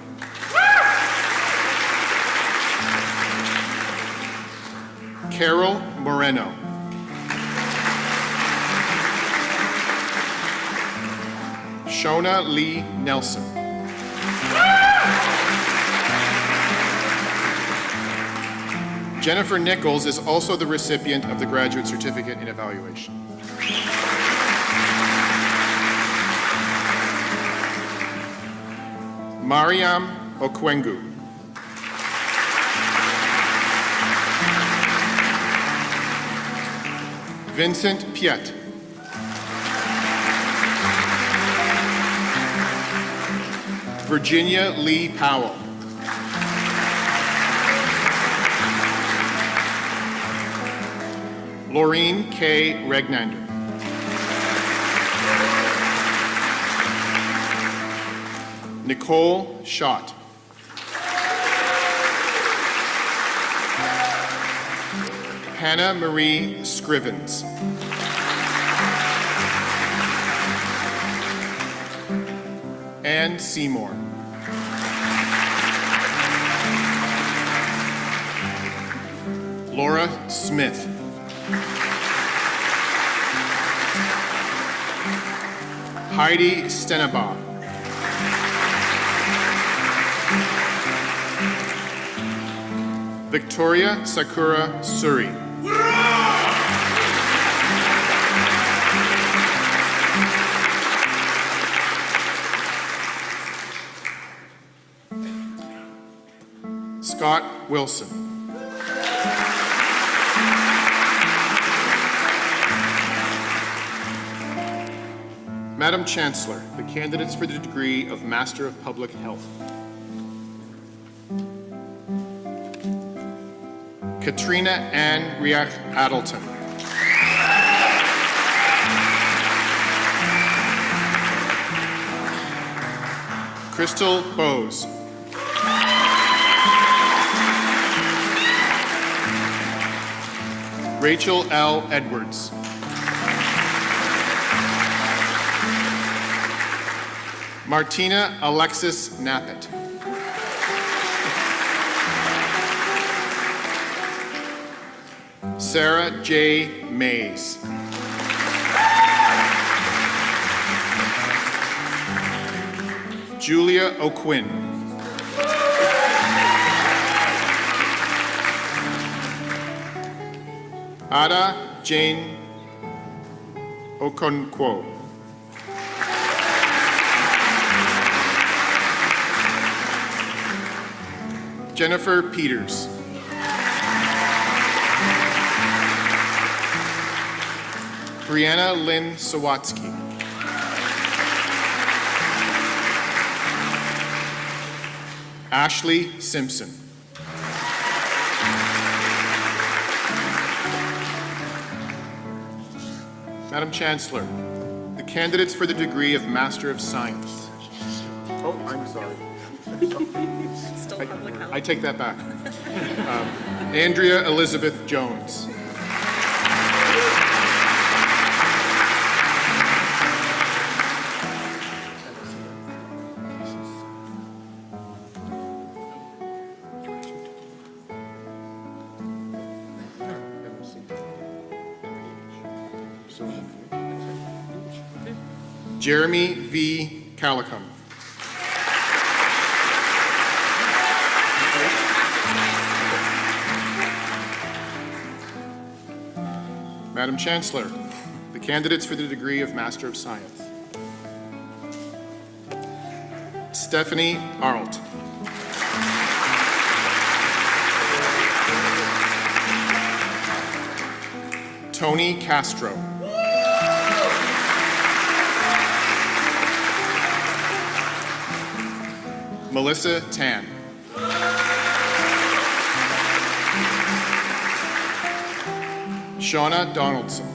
Carol Moreno. Shona Lee Nelson. Jennifer Nichols is also the recipient of the Graduate Certificate in Evaluation. Mariam Okwengu. Vincent Piet. Virginia Lee Powell. Laureen K. Regnander. Nicole Schott. Hannah Marie Scrivens. Ann Seymour. Laura Smith. Heidi Stenaba. Victoria Sakura Suri. Scott Wilson. Madam Chancellor, the candidates for the degree of Master of Public Health. Katrina Ann Riach Adelton. Crystal Bose. Rachel L. Edwards. Martina Alexis Nappet. Sarah J. Mays. Julia O'Quinn. Ada Jane Okonkwo. Jennifer Peters. Brianna Lynn Sawatsky. Ashley Simpson. Madam Chancellor, the candidates for the degree of Master of Science. Oh, I'm sorry. I take that back. Andrea Elizabeth Jones. Jeremy V. Calicum. Madam Chancellor, the candidates for the degree of Master of Science. Stephanie Arlt. Tony Castro. Melissa Tan. Shauna Donaldson.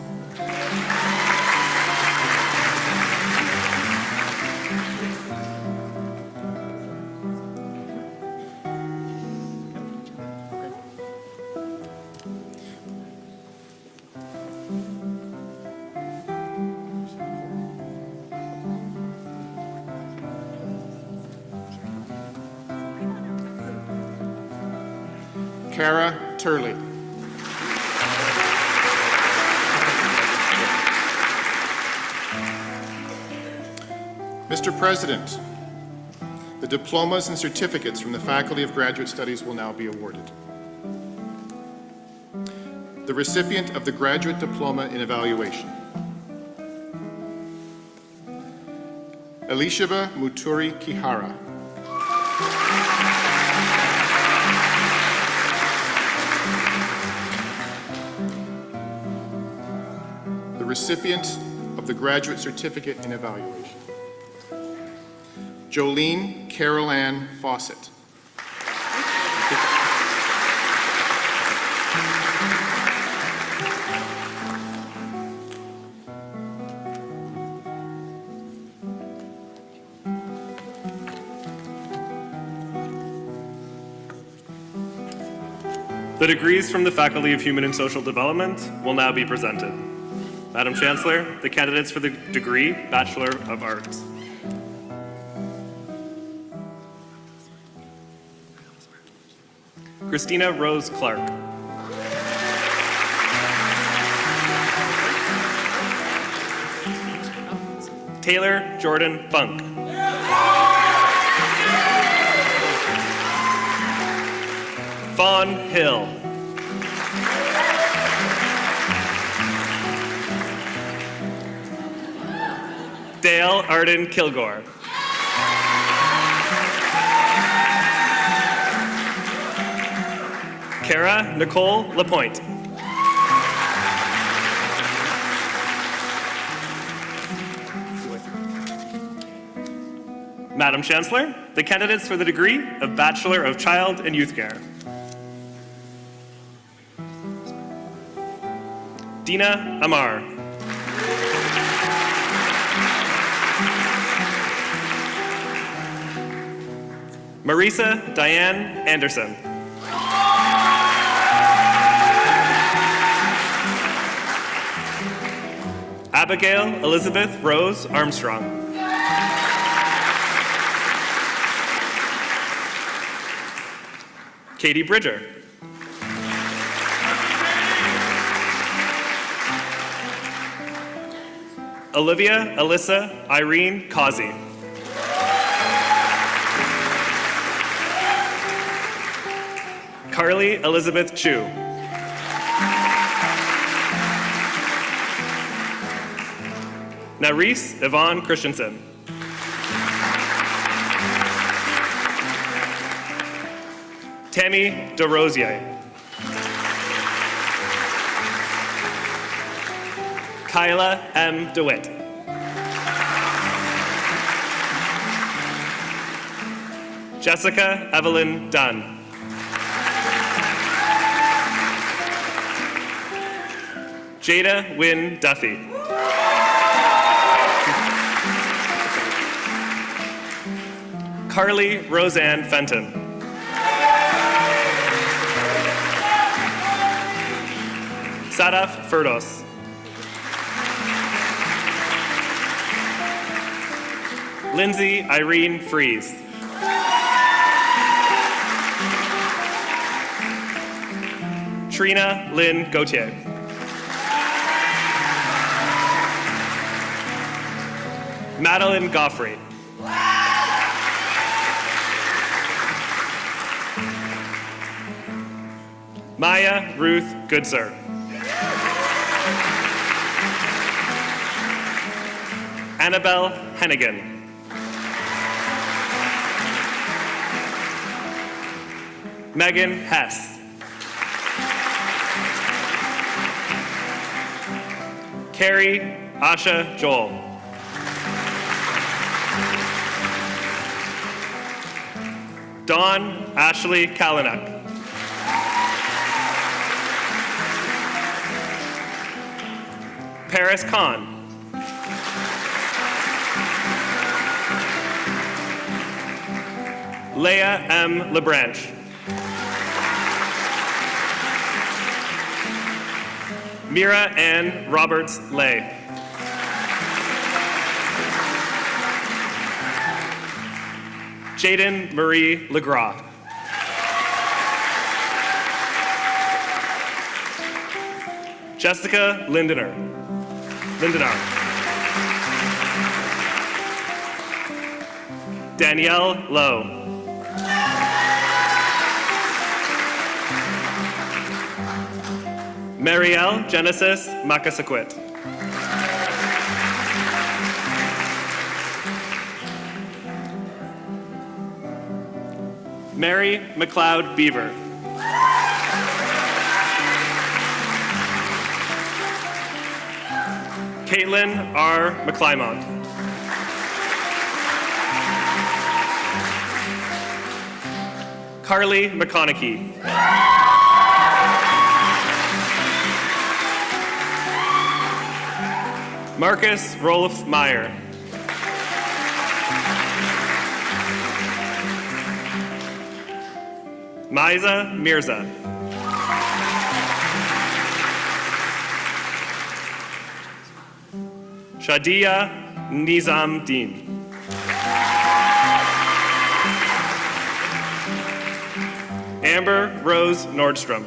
Kara Turley. Mr. President, the diplomas and certificates from the Faculty of Graduate Studies will now be awarded. The recipient of the Graduate Diploma in Evaluation, Elishaba Muturi Kihara. The recipient of the Graduate Certificate in Evaluation, Jolene Carol Ann Fawcett. The degrees from the Faculty of Human and Social Development will now be presented. Madam Chancellor, the candidates for the degree Bachelor of Arts. Christina Rose Clark. Taylor Jordan Funk. Fawn Hill. Dale Arden Kilgore. Kara Nicole Lapointe. Madam Chancellor, the candidates for the degree of Bachelor of Child and Youth Care. Dina Amar. Marisa Diane Anderson. Abigail Elizabeth Rose Armstrong. Katie Bridger. Olivia Alyssa Irene Causey. Carly Elizabeth Chu. Naris Yvonne Christensen. Tammy DeRosier. Kyla M. DeWitt. Jessica Evelyn Dunn. Jada Wynn Duffy. Carly Roseanne Fenton. Sadaf Ferdos. Lindsay Irene Fries. Trina Lynn Gauthier. Madeline Goffrey. Maya Ruth Goodser. Annabelle Hennigan. Megan Hess. Carrie Asha Joel. Dawn Ashley Kalinak. Paris Khan. Leah M. LeBranch. Mira Ann Roberts Lay. Jaden Marie LeGras. Jessica Lindenar. Danielle Lowe. Marielle Genesis Makasaquit. Mary McLeod Beaver. Caitlin R. McClymont. Carly McConaughey. Marcus Rolf Meyer. Maiza Mirza. Shadia Nizam Dean. Amber Rose Nordstrom.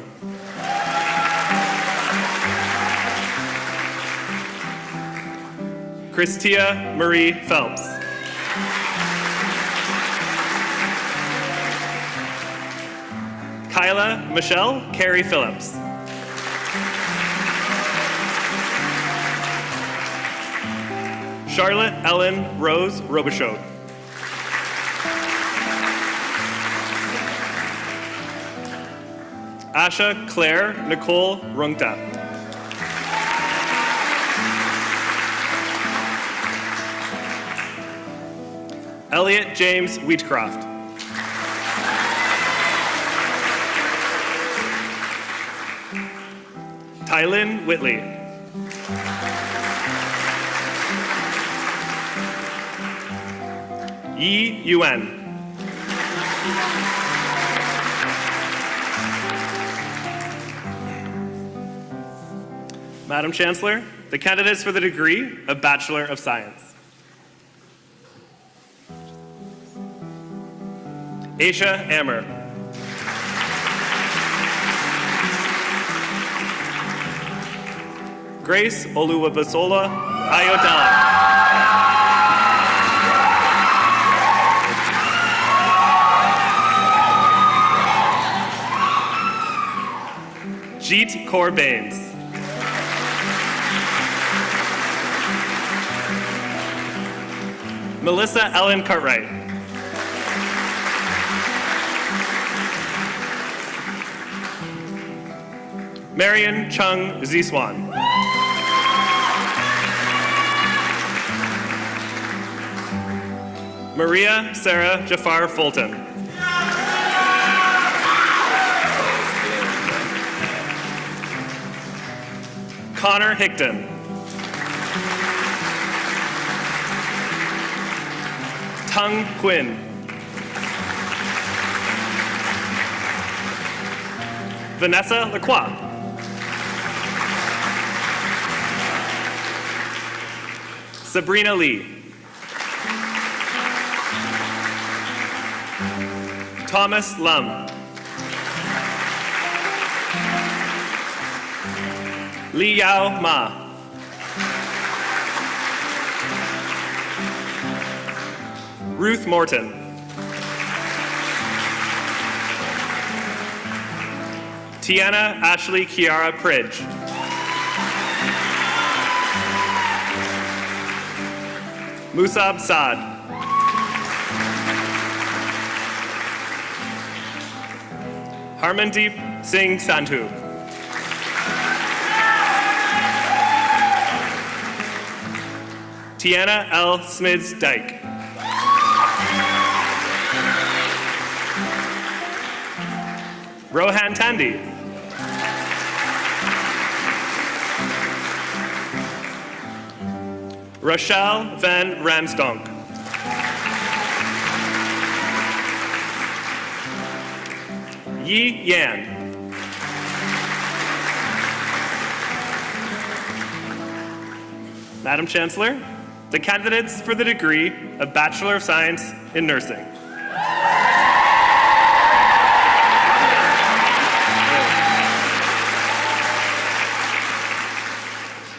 Christia Marie Phelps. Kyla Michelle Carey Phillips. Charlotte Ellen Rose Robichaud. Asha Claire Nicole Rungta. Elliot James Wheatcroft. Tylin Whitley. Yi Yuan. Madam Chancellor, the candidates for the degree of Bachelor of Science. Aisha Ammer. Grace Oluwabisola Iodella. Jeet Corbanes. Melissa Ellen Cartwright. Marion Chung Ziswan. Maria Sarah Jafar Fulton. Connor Hickton. Tung Quinn. Vanessa Lacroix. Sabrina Lee. Thomas Lum. Li Yao Ma. Ruth Morton. Tiana Ashley Kiara Pridge. Musab Saad. Harmandeep Singh Sandhu. Tiana L. Smids Dyke. Rohan Tandy. Rochelle Van Ramsdonk. Yi Yan. Madam Chancellor, the candidates for the degree of Bachelor of Science in Nursing.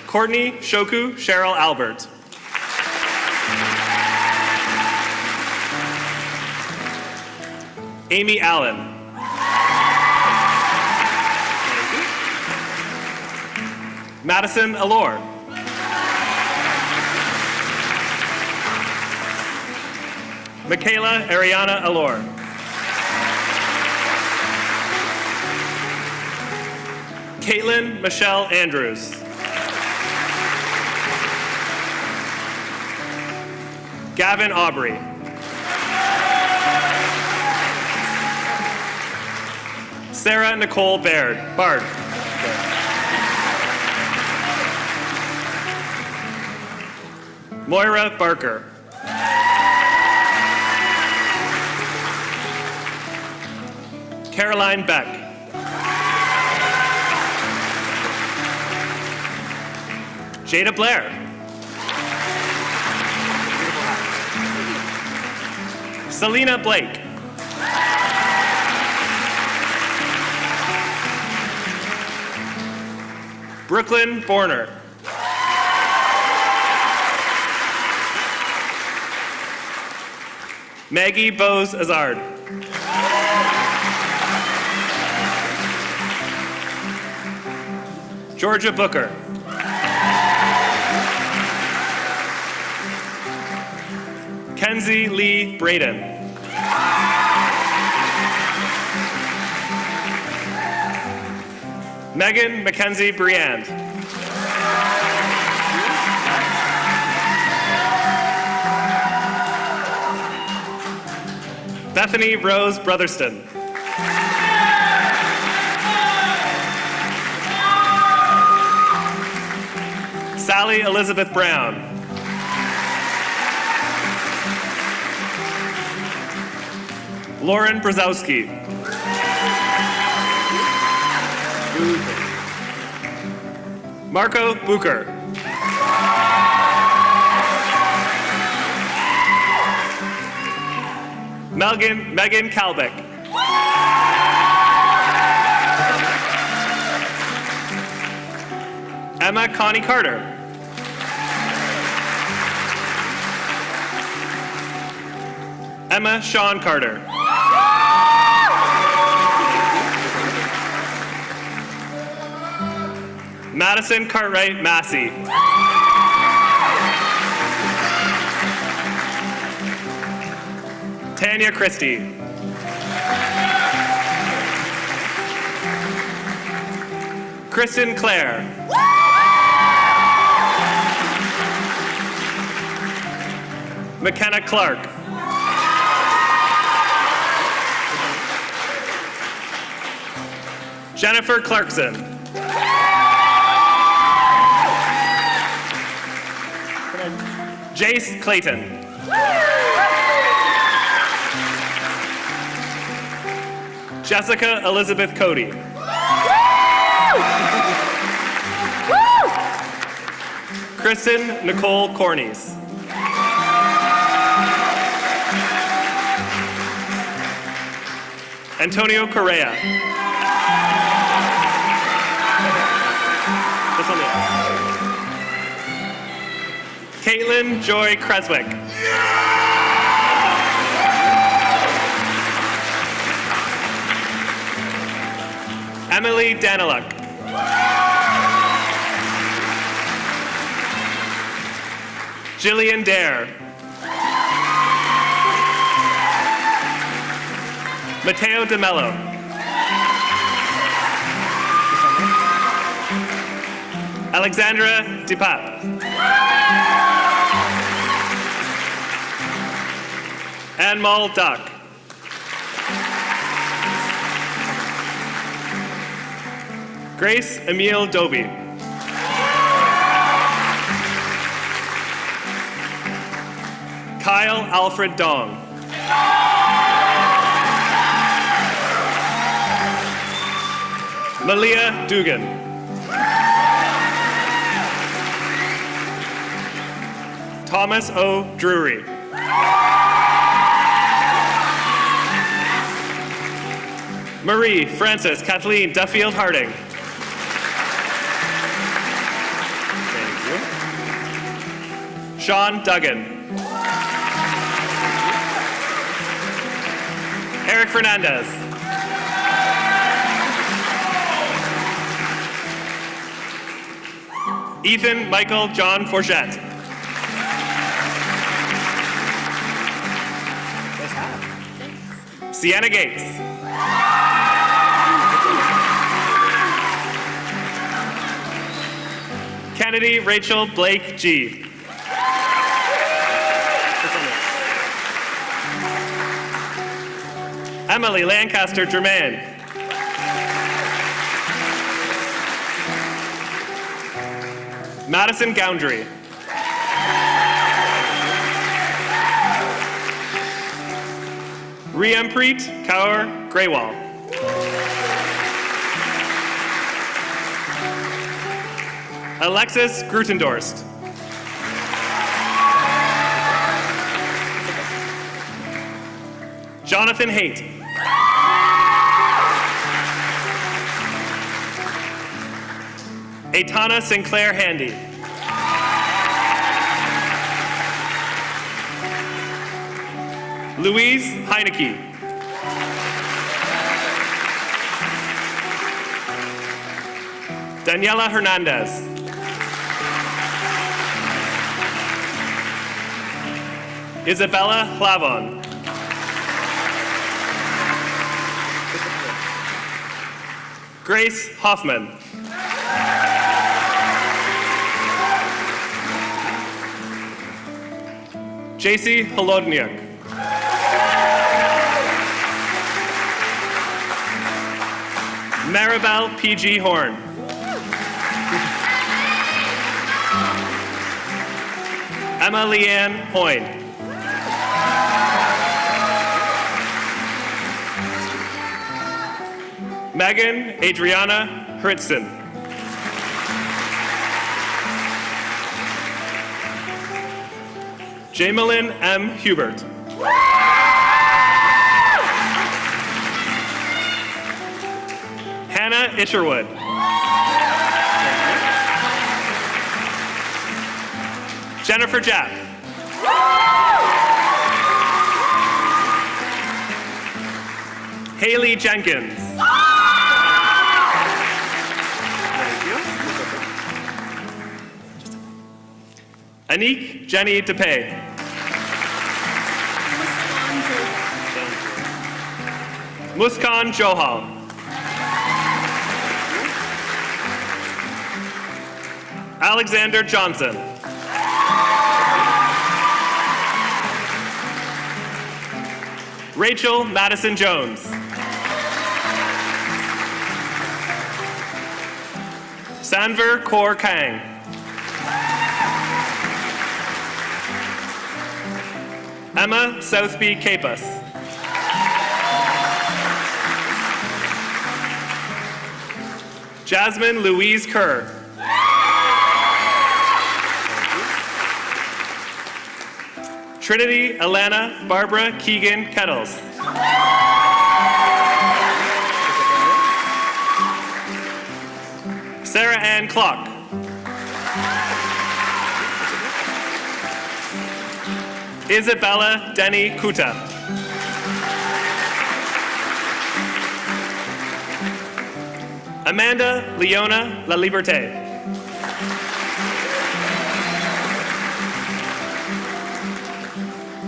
Courtney Shoku Cheryl Albert. Amy Allen. Madison Allure. Michaela Ariana Allure. Caitlin Michelle Andrews. Gavin Aubrey. Sarah Nicole Bard. Moira Barker. Caroline Beck. Jada Blair. Selena Blake. Brooklyn Borner. Maggie Bose Azard. Georgia Booker. Kenzie Lee Braden. Megan Mackenzie Briand. Bethany Rose Brotherston. Sally Elizabeth Brown. Lauren Brzezowski. Marco Bucher. Megan Kalbeck. Emma Connie Carter. Emma Sean Carter. Madison Cartwright Massey. Tanya Christie. Kristen Clare. McKenna Clark. Jennifer Clarkson. Jace Clayton. Jessica Elizabeth Cody. Kristen Nicole Cornies. Antonio Correa. This one there. Caitlin Joy Creswick. Emily Daniluk. Jillian Dare. Mateo DeMello. Alexandra DePap. Anmal Duck. Grace Emile Doby. Kyle Alfred Dong. Malia Dugan. Thomas O. Drury. Marie Frances Kathleen Duffield Harding. Thank you. Sean Duggan. Eric Fernandez. Ethan Michael John Forchette. Sienna Gates. Kennedy Rachel Blake G. Emily Lancaster Germain. Madison Goundry. Riampreet Kaur Greywall. Alexis Grutendorst. Jonathan Haight. Aitana Sinclair Handy. Louise Heineke. Daniela Hernandez. Isabella Hlavon. Grace Hoffman. JC Holodniak. Maribel P.G. Horn. Emma Leanne Hoyne. Megan Adriana Hritzen. Jamelyn M. Hubert. Hannah Isherwood. Jennifer Japp. Haley Jenkins. Thank you. Anique Jenny DePay. Muskan Johal. Alexander Johnson. Rachel Madison Jones. Sanver Kaur Kang. Emma Southby Capus. Jasmine Louise Kerr. Trinity Alana Barbara Keegan Kettles. Sarah Ann Clock. Isabella Denny Kuta. Amanda Leona La Liberté.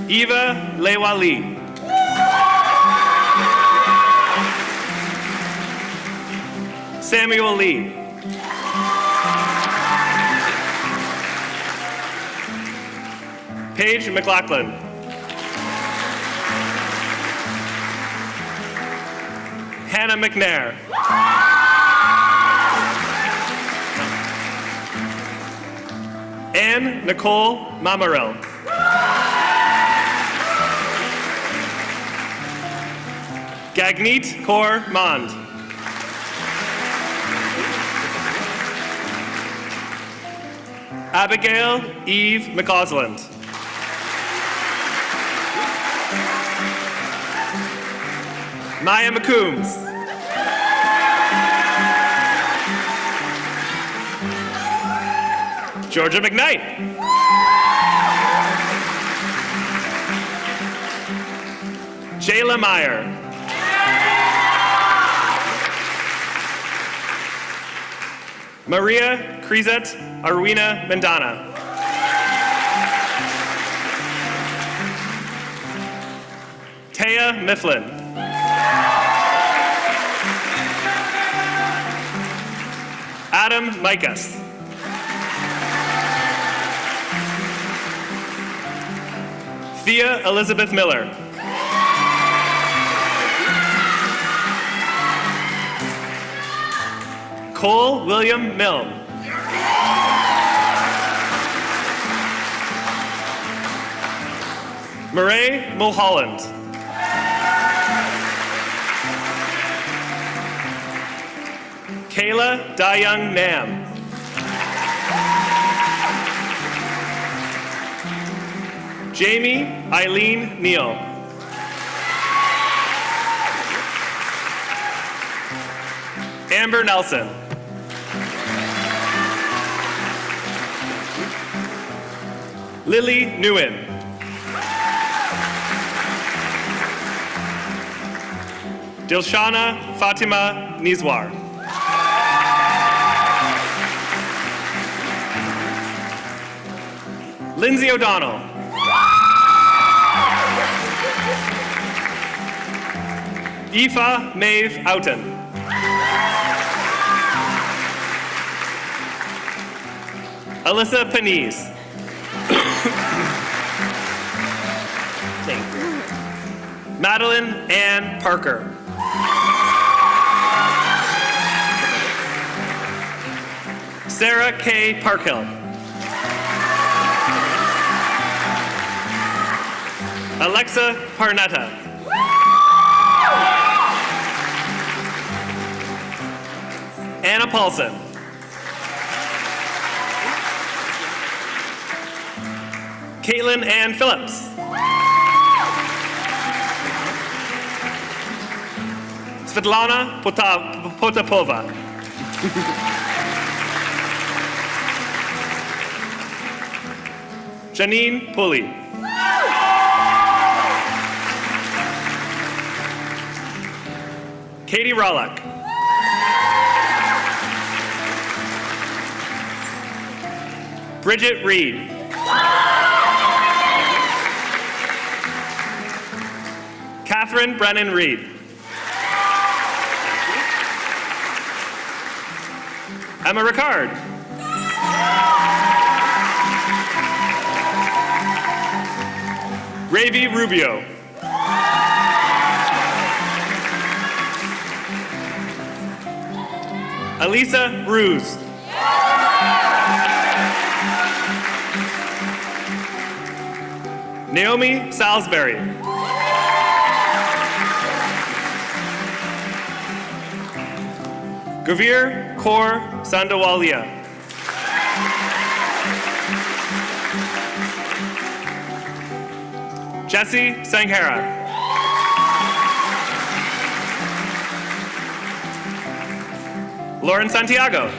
Eva Lewa Lee. Samuel Lee. Paige McLaughlin. Hannah McNair. Anne Nicole Mamarel. Gagneet Kaur Mond. Abigail Eve McCausland. Maya McCombs. Georgia McKnight. Jayla Meyer. Maria Crizet Arwina Mendana. Taya Mifflin. Adam Mikas. Thea Elizabeth Miller. Cole William Milne. Murray Mulholland. Kayla Dayung Nam. Jamie Eileen Neal. Amber Nelson. Lily Nguyen. Dilshana Fatima Nizwar. Lindsay O'Donnell. Aoife Maeve Outen. Alyssa Panise. Madeline Ann Parker. Sarah K. Parkhill. Alexa Parnetta. Anna Paulson. Caitlin Ann Phillips. Svetlana Potapova. Janine Pulley. Katie Rawluck. Bridget Reed. Catherine Brennan Reed. Emma Ricard. Ravi Rubio. Elisa Ruse. Naomi Salisbury. Gavir Kaur Sandawalia. Jesse Sanghera. Lauren Santiago.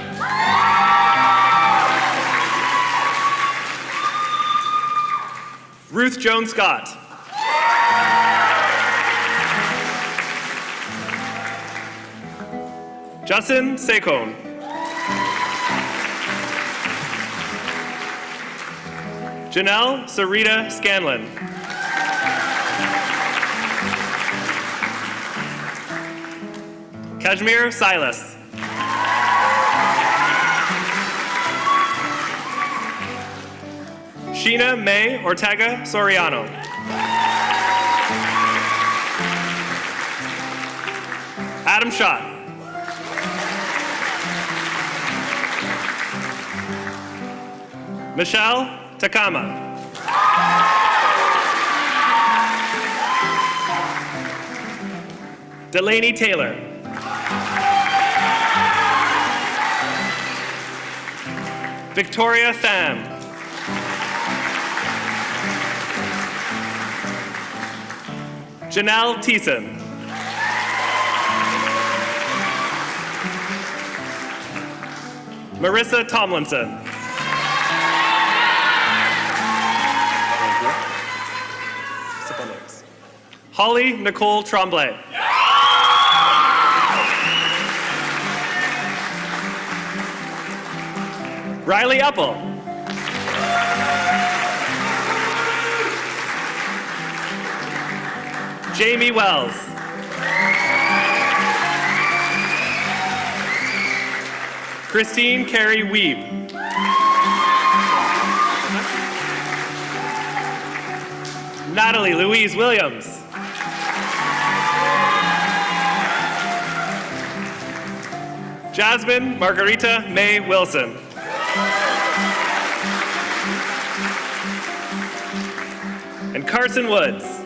Ruth Jones Scott. Justin Sekon. Janelle Sarita Scanlon. Kashmir Silas. Sheena May Ortega Soriano. Adam Schott. Michelle Takama. Delaney Taylor. Victoria Pham. Janelle Thiessen. Marissa Tomlinson. Holly Nicole Tremblay. Riley Apple. Jamie Wells. Christine Carey Weeb. Natalie Louise Williams. Jasmine Margarita May Wilson. And Carson Woods.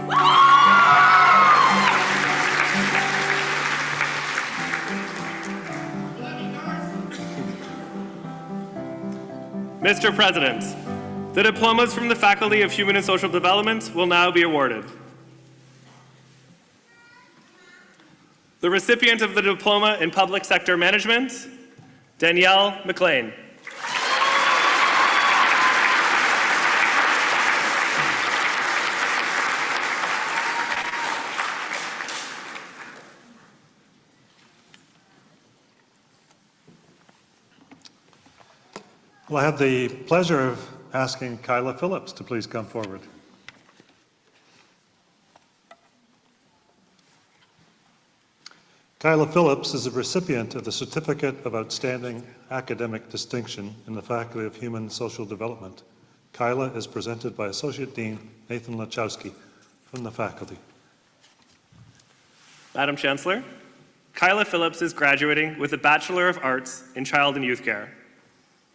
Mr. President, the diplomas from the Faculty of Human and Social Development will now be awarded. The recipient of the Diploma in Public Sector Management, Danielle McLean. Well, I have the pleasure of asking Kyla Phillips to please come forward. Kyla Phillips is a recipient of the Certificate of Outstanding Academic Distinction in the Faculty of Human and Social Development. Kyla is presented by Associate Dean Nathan Lachowski from the faculty. Madam Chancellor, Kyla Phillips is graduating with a Bachelor of Arts in Child and Youth Care.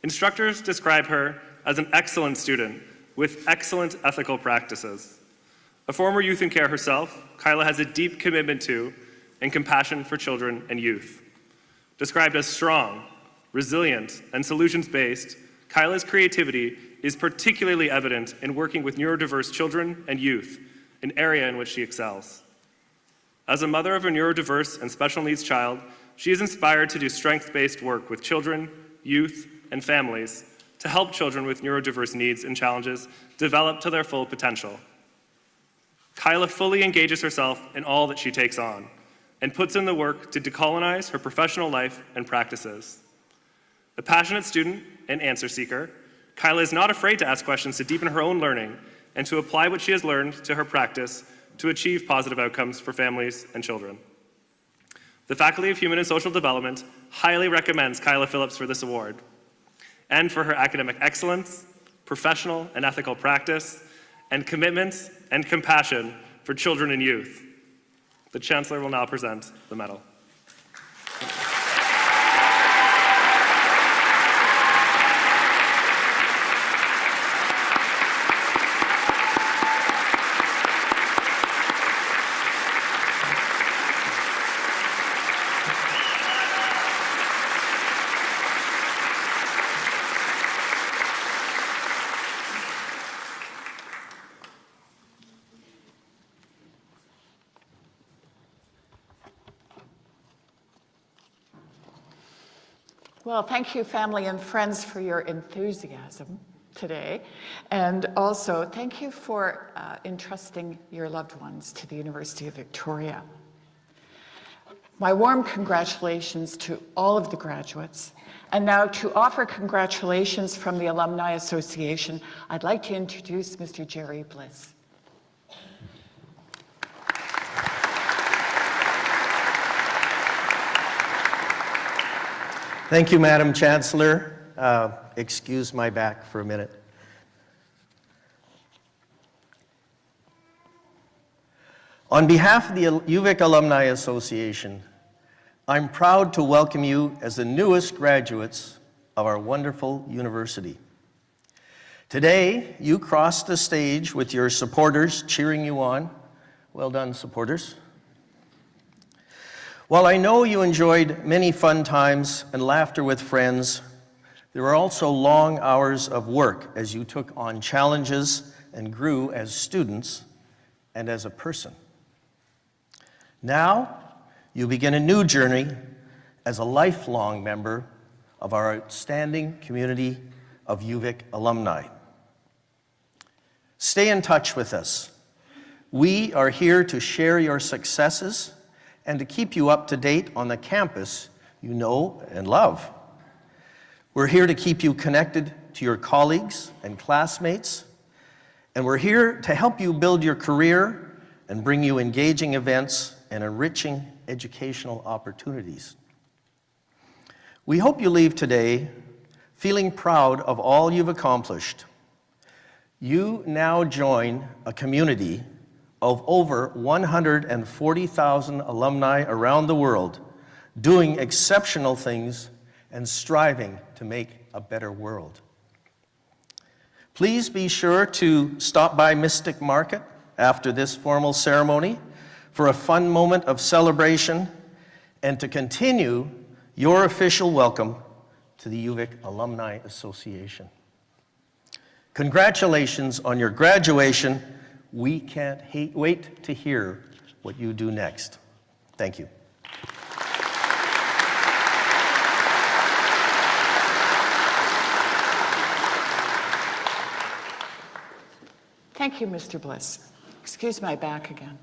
Instructors describe her as an excellent student with excellent ethical practices. A former youth in care herself, Kyla has a deep commitment to and compassion for children and youth. Described as strong, resilient, and solutions-based, Kyla's creativity is particularly evident in working with neurodiverse children and youth, an area in which she excels. As a mother of a neurodiverse and special needs child, she is inspired to do strength-based work with children, youth, and families to help children with neurodiverse needs and challenges develop to their full potential. Kyla fully engages herself in all that she takes on, and puts in the work to decolonize her professional life and practices. A passionate student and answer seeker, Kyla is not afraid to ask questions to deepen her own learning and to apply what she has learned to her practice to achieve positive outcomes for families and children. The Faculty of Human and Social Development highly recommends Kyla Phillips for this award and for her academic excellence, professional and ethical practice, and commitment and compassion for children and youth. The Chancellor will now present the medal. Well, thank you, family and friends, for your enthusiasm today. And also, thank you for entrusting your loved ones to the University of Victoria. My warm congratulations to all of the graduates. And now, to offer congratulations from the Alumni Association, I'd like to introduce Mr. Jerry Bliss. Thank you, Madam Chancellor. Excuse my back for a minute. On behalf of the UVic Alumni Association, I'm proud to welcome you as the newest graduates of our wonderful university. Today, you cross the stage with your supporters cheering you on. Well done, supporters. While I know you enjoyed many fun times and laughter with friends, there were also long hours of work as you took on challenges and grew as students and as a person. Now, you begin a new journey as a lifelong member of our outstanding community of UVic alumni. Stay in touch with us. We are here to share your successes and to keep you up to date on the campus you know and love. We're here to keep you connected to your colleagues and classmates, and we're here to help you build your career and bring you engaging events and enriching educational opportunities. We hope you leave today feeling proud of all you've accomplished. You now join a community of over 140,000 alumni around the world, doing exceptional things and striving to make a better world. Please be sure to stop by Mystic Market after this formal ceremony for a fun moment of celebration and to continue your official welcome to the UVic Alumni Association. Congratulations on your graduation. We can't wait to hear what you do next. Thank you. Thank you, Mr. Bliss. Excuse my back again.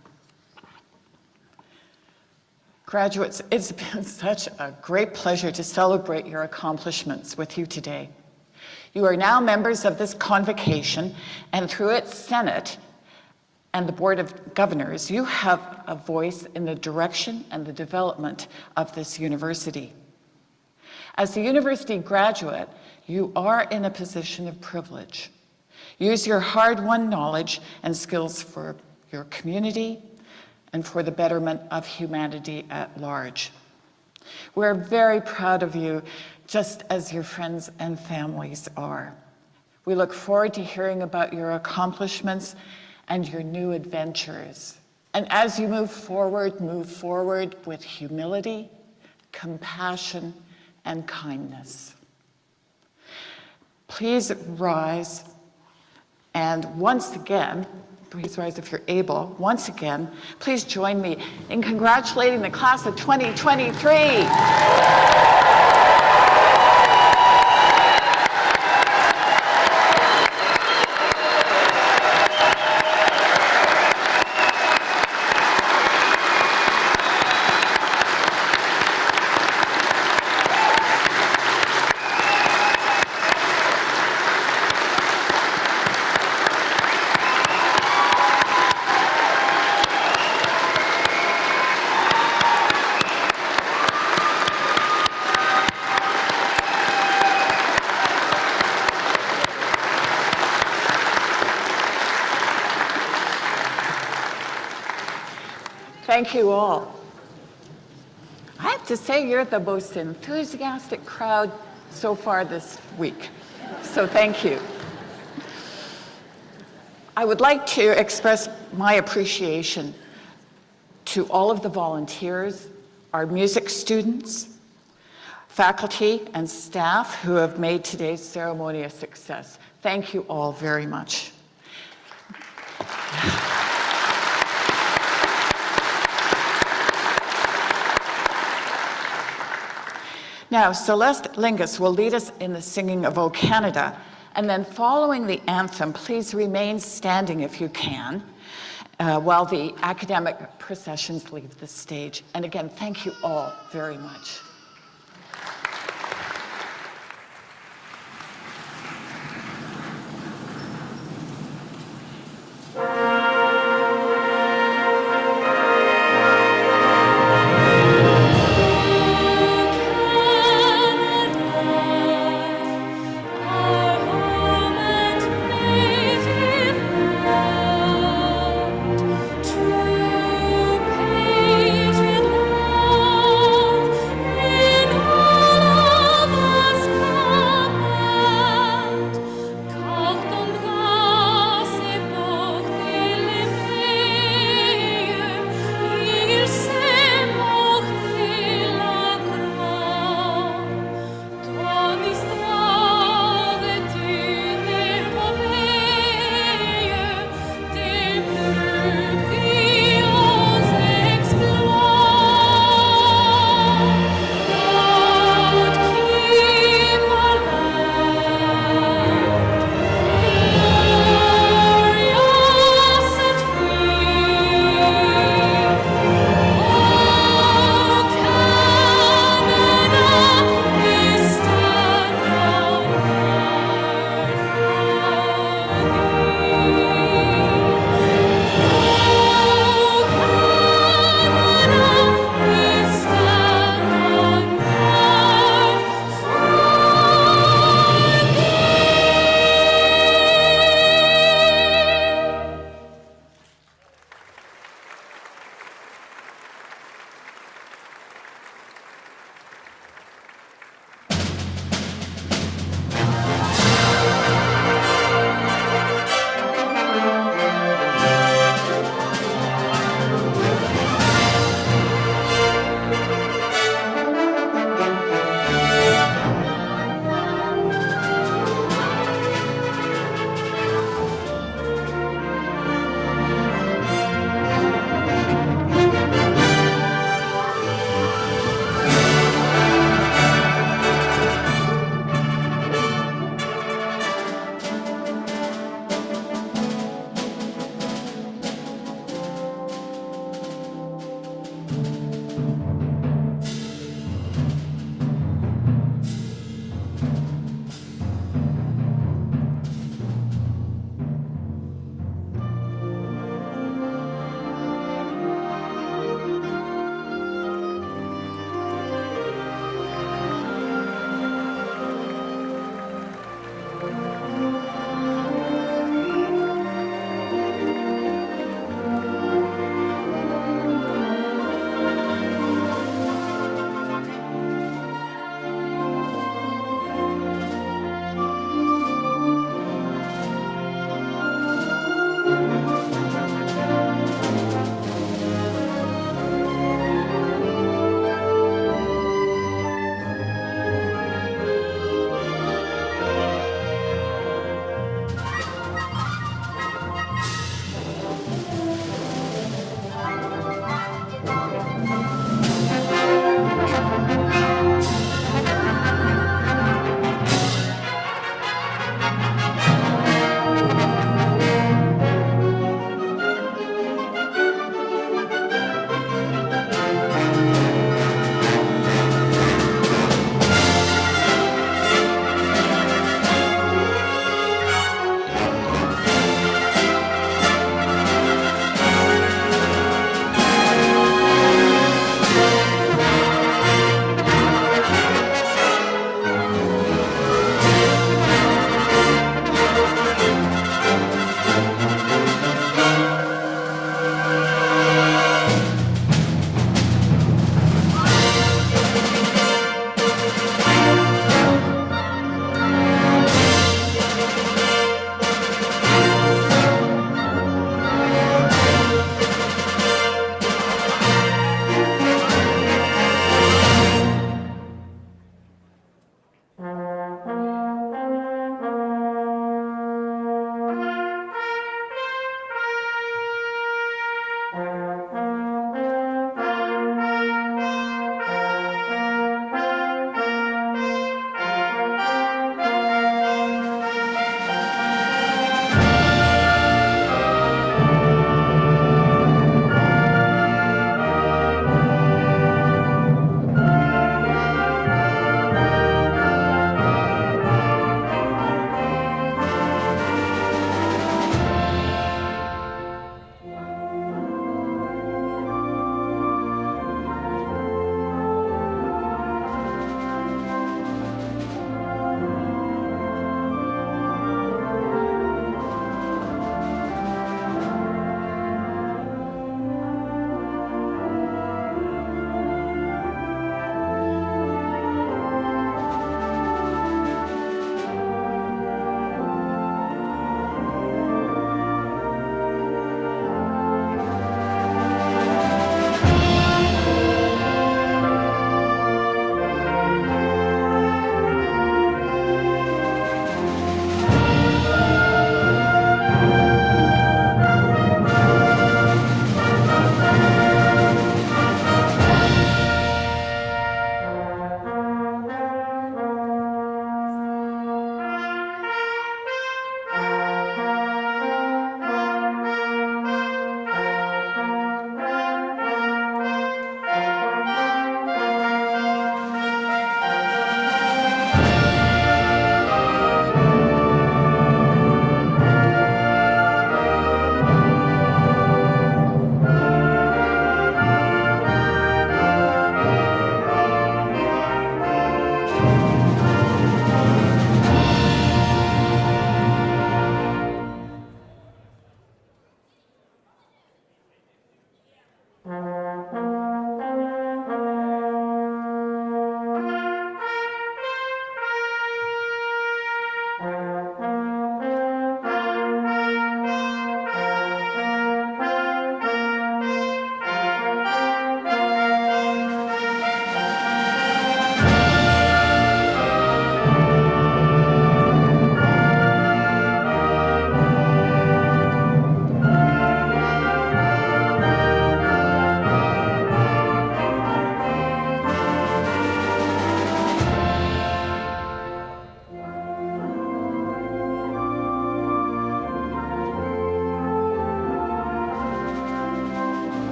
Graduates, it's been such a great pleasure to celebrate your accomplishments with you today. You are now members of this convocation, and through its Senate and the Board of Governors, you have a voice in the direction and the development of this university. As a university graduate, you are in a position of privilege. Use your hard-won knowledge and skills for your community and for the betterment of humanity at large. We're very proud of you, just as your friends and families are. We look forward to hearing about your accomplishments and your new adventures. And as you move forward with humility, compassion, and kindness. Please rise, and once again, please rise if you're able. Once again, please join me in congratulating the class of 2023. Thank you all. I have to say, you're the most enthusiastic crowd so far this week. So thank you. I would like to express my appreciation to all of the volunteers, our music students, faculty, and staff who have made today's ceremony a success. Thank you all very much. Now, Celeste Lingus will lead us in the singing of O Canada, and then following the anthem, please remain standing if you can, while the academic processions leave the stage. And again, thank you all very much.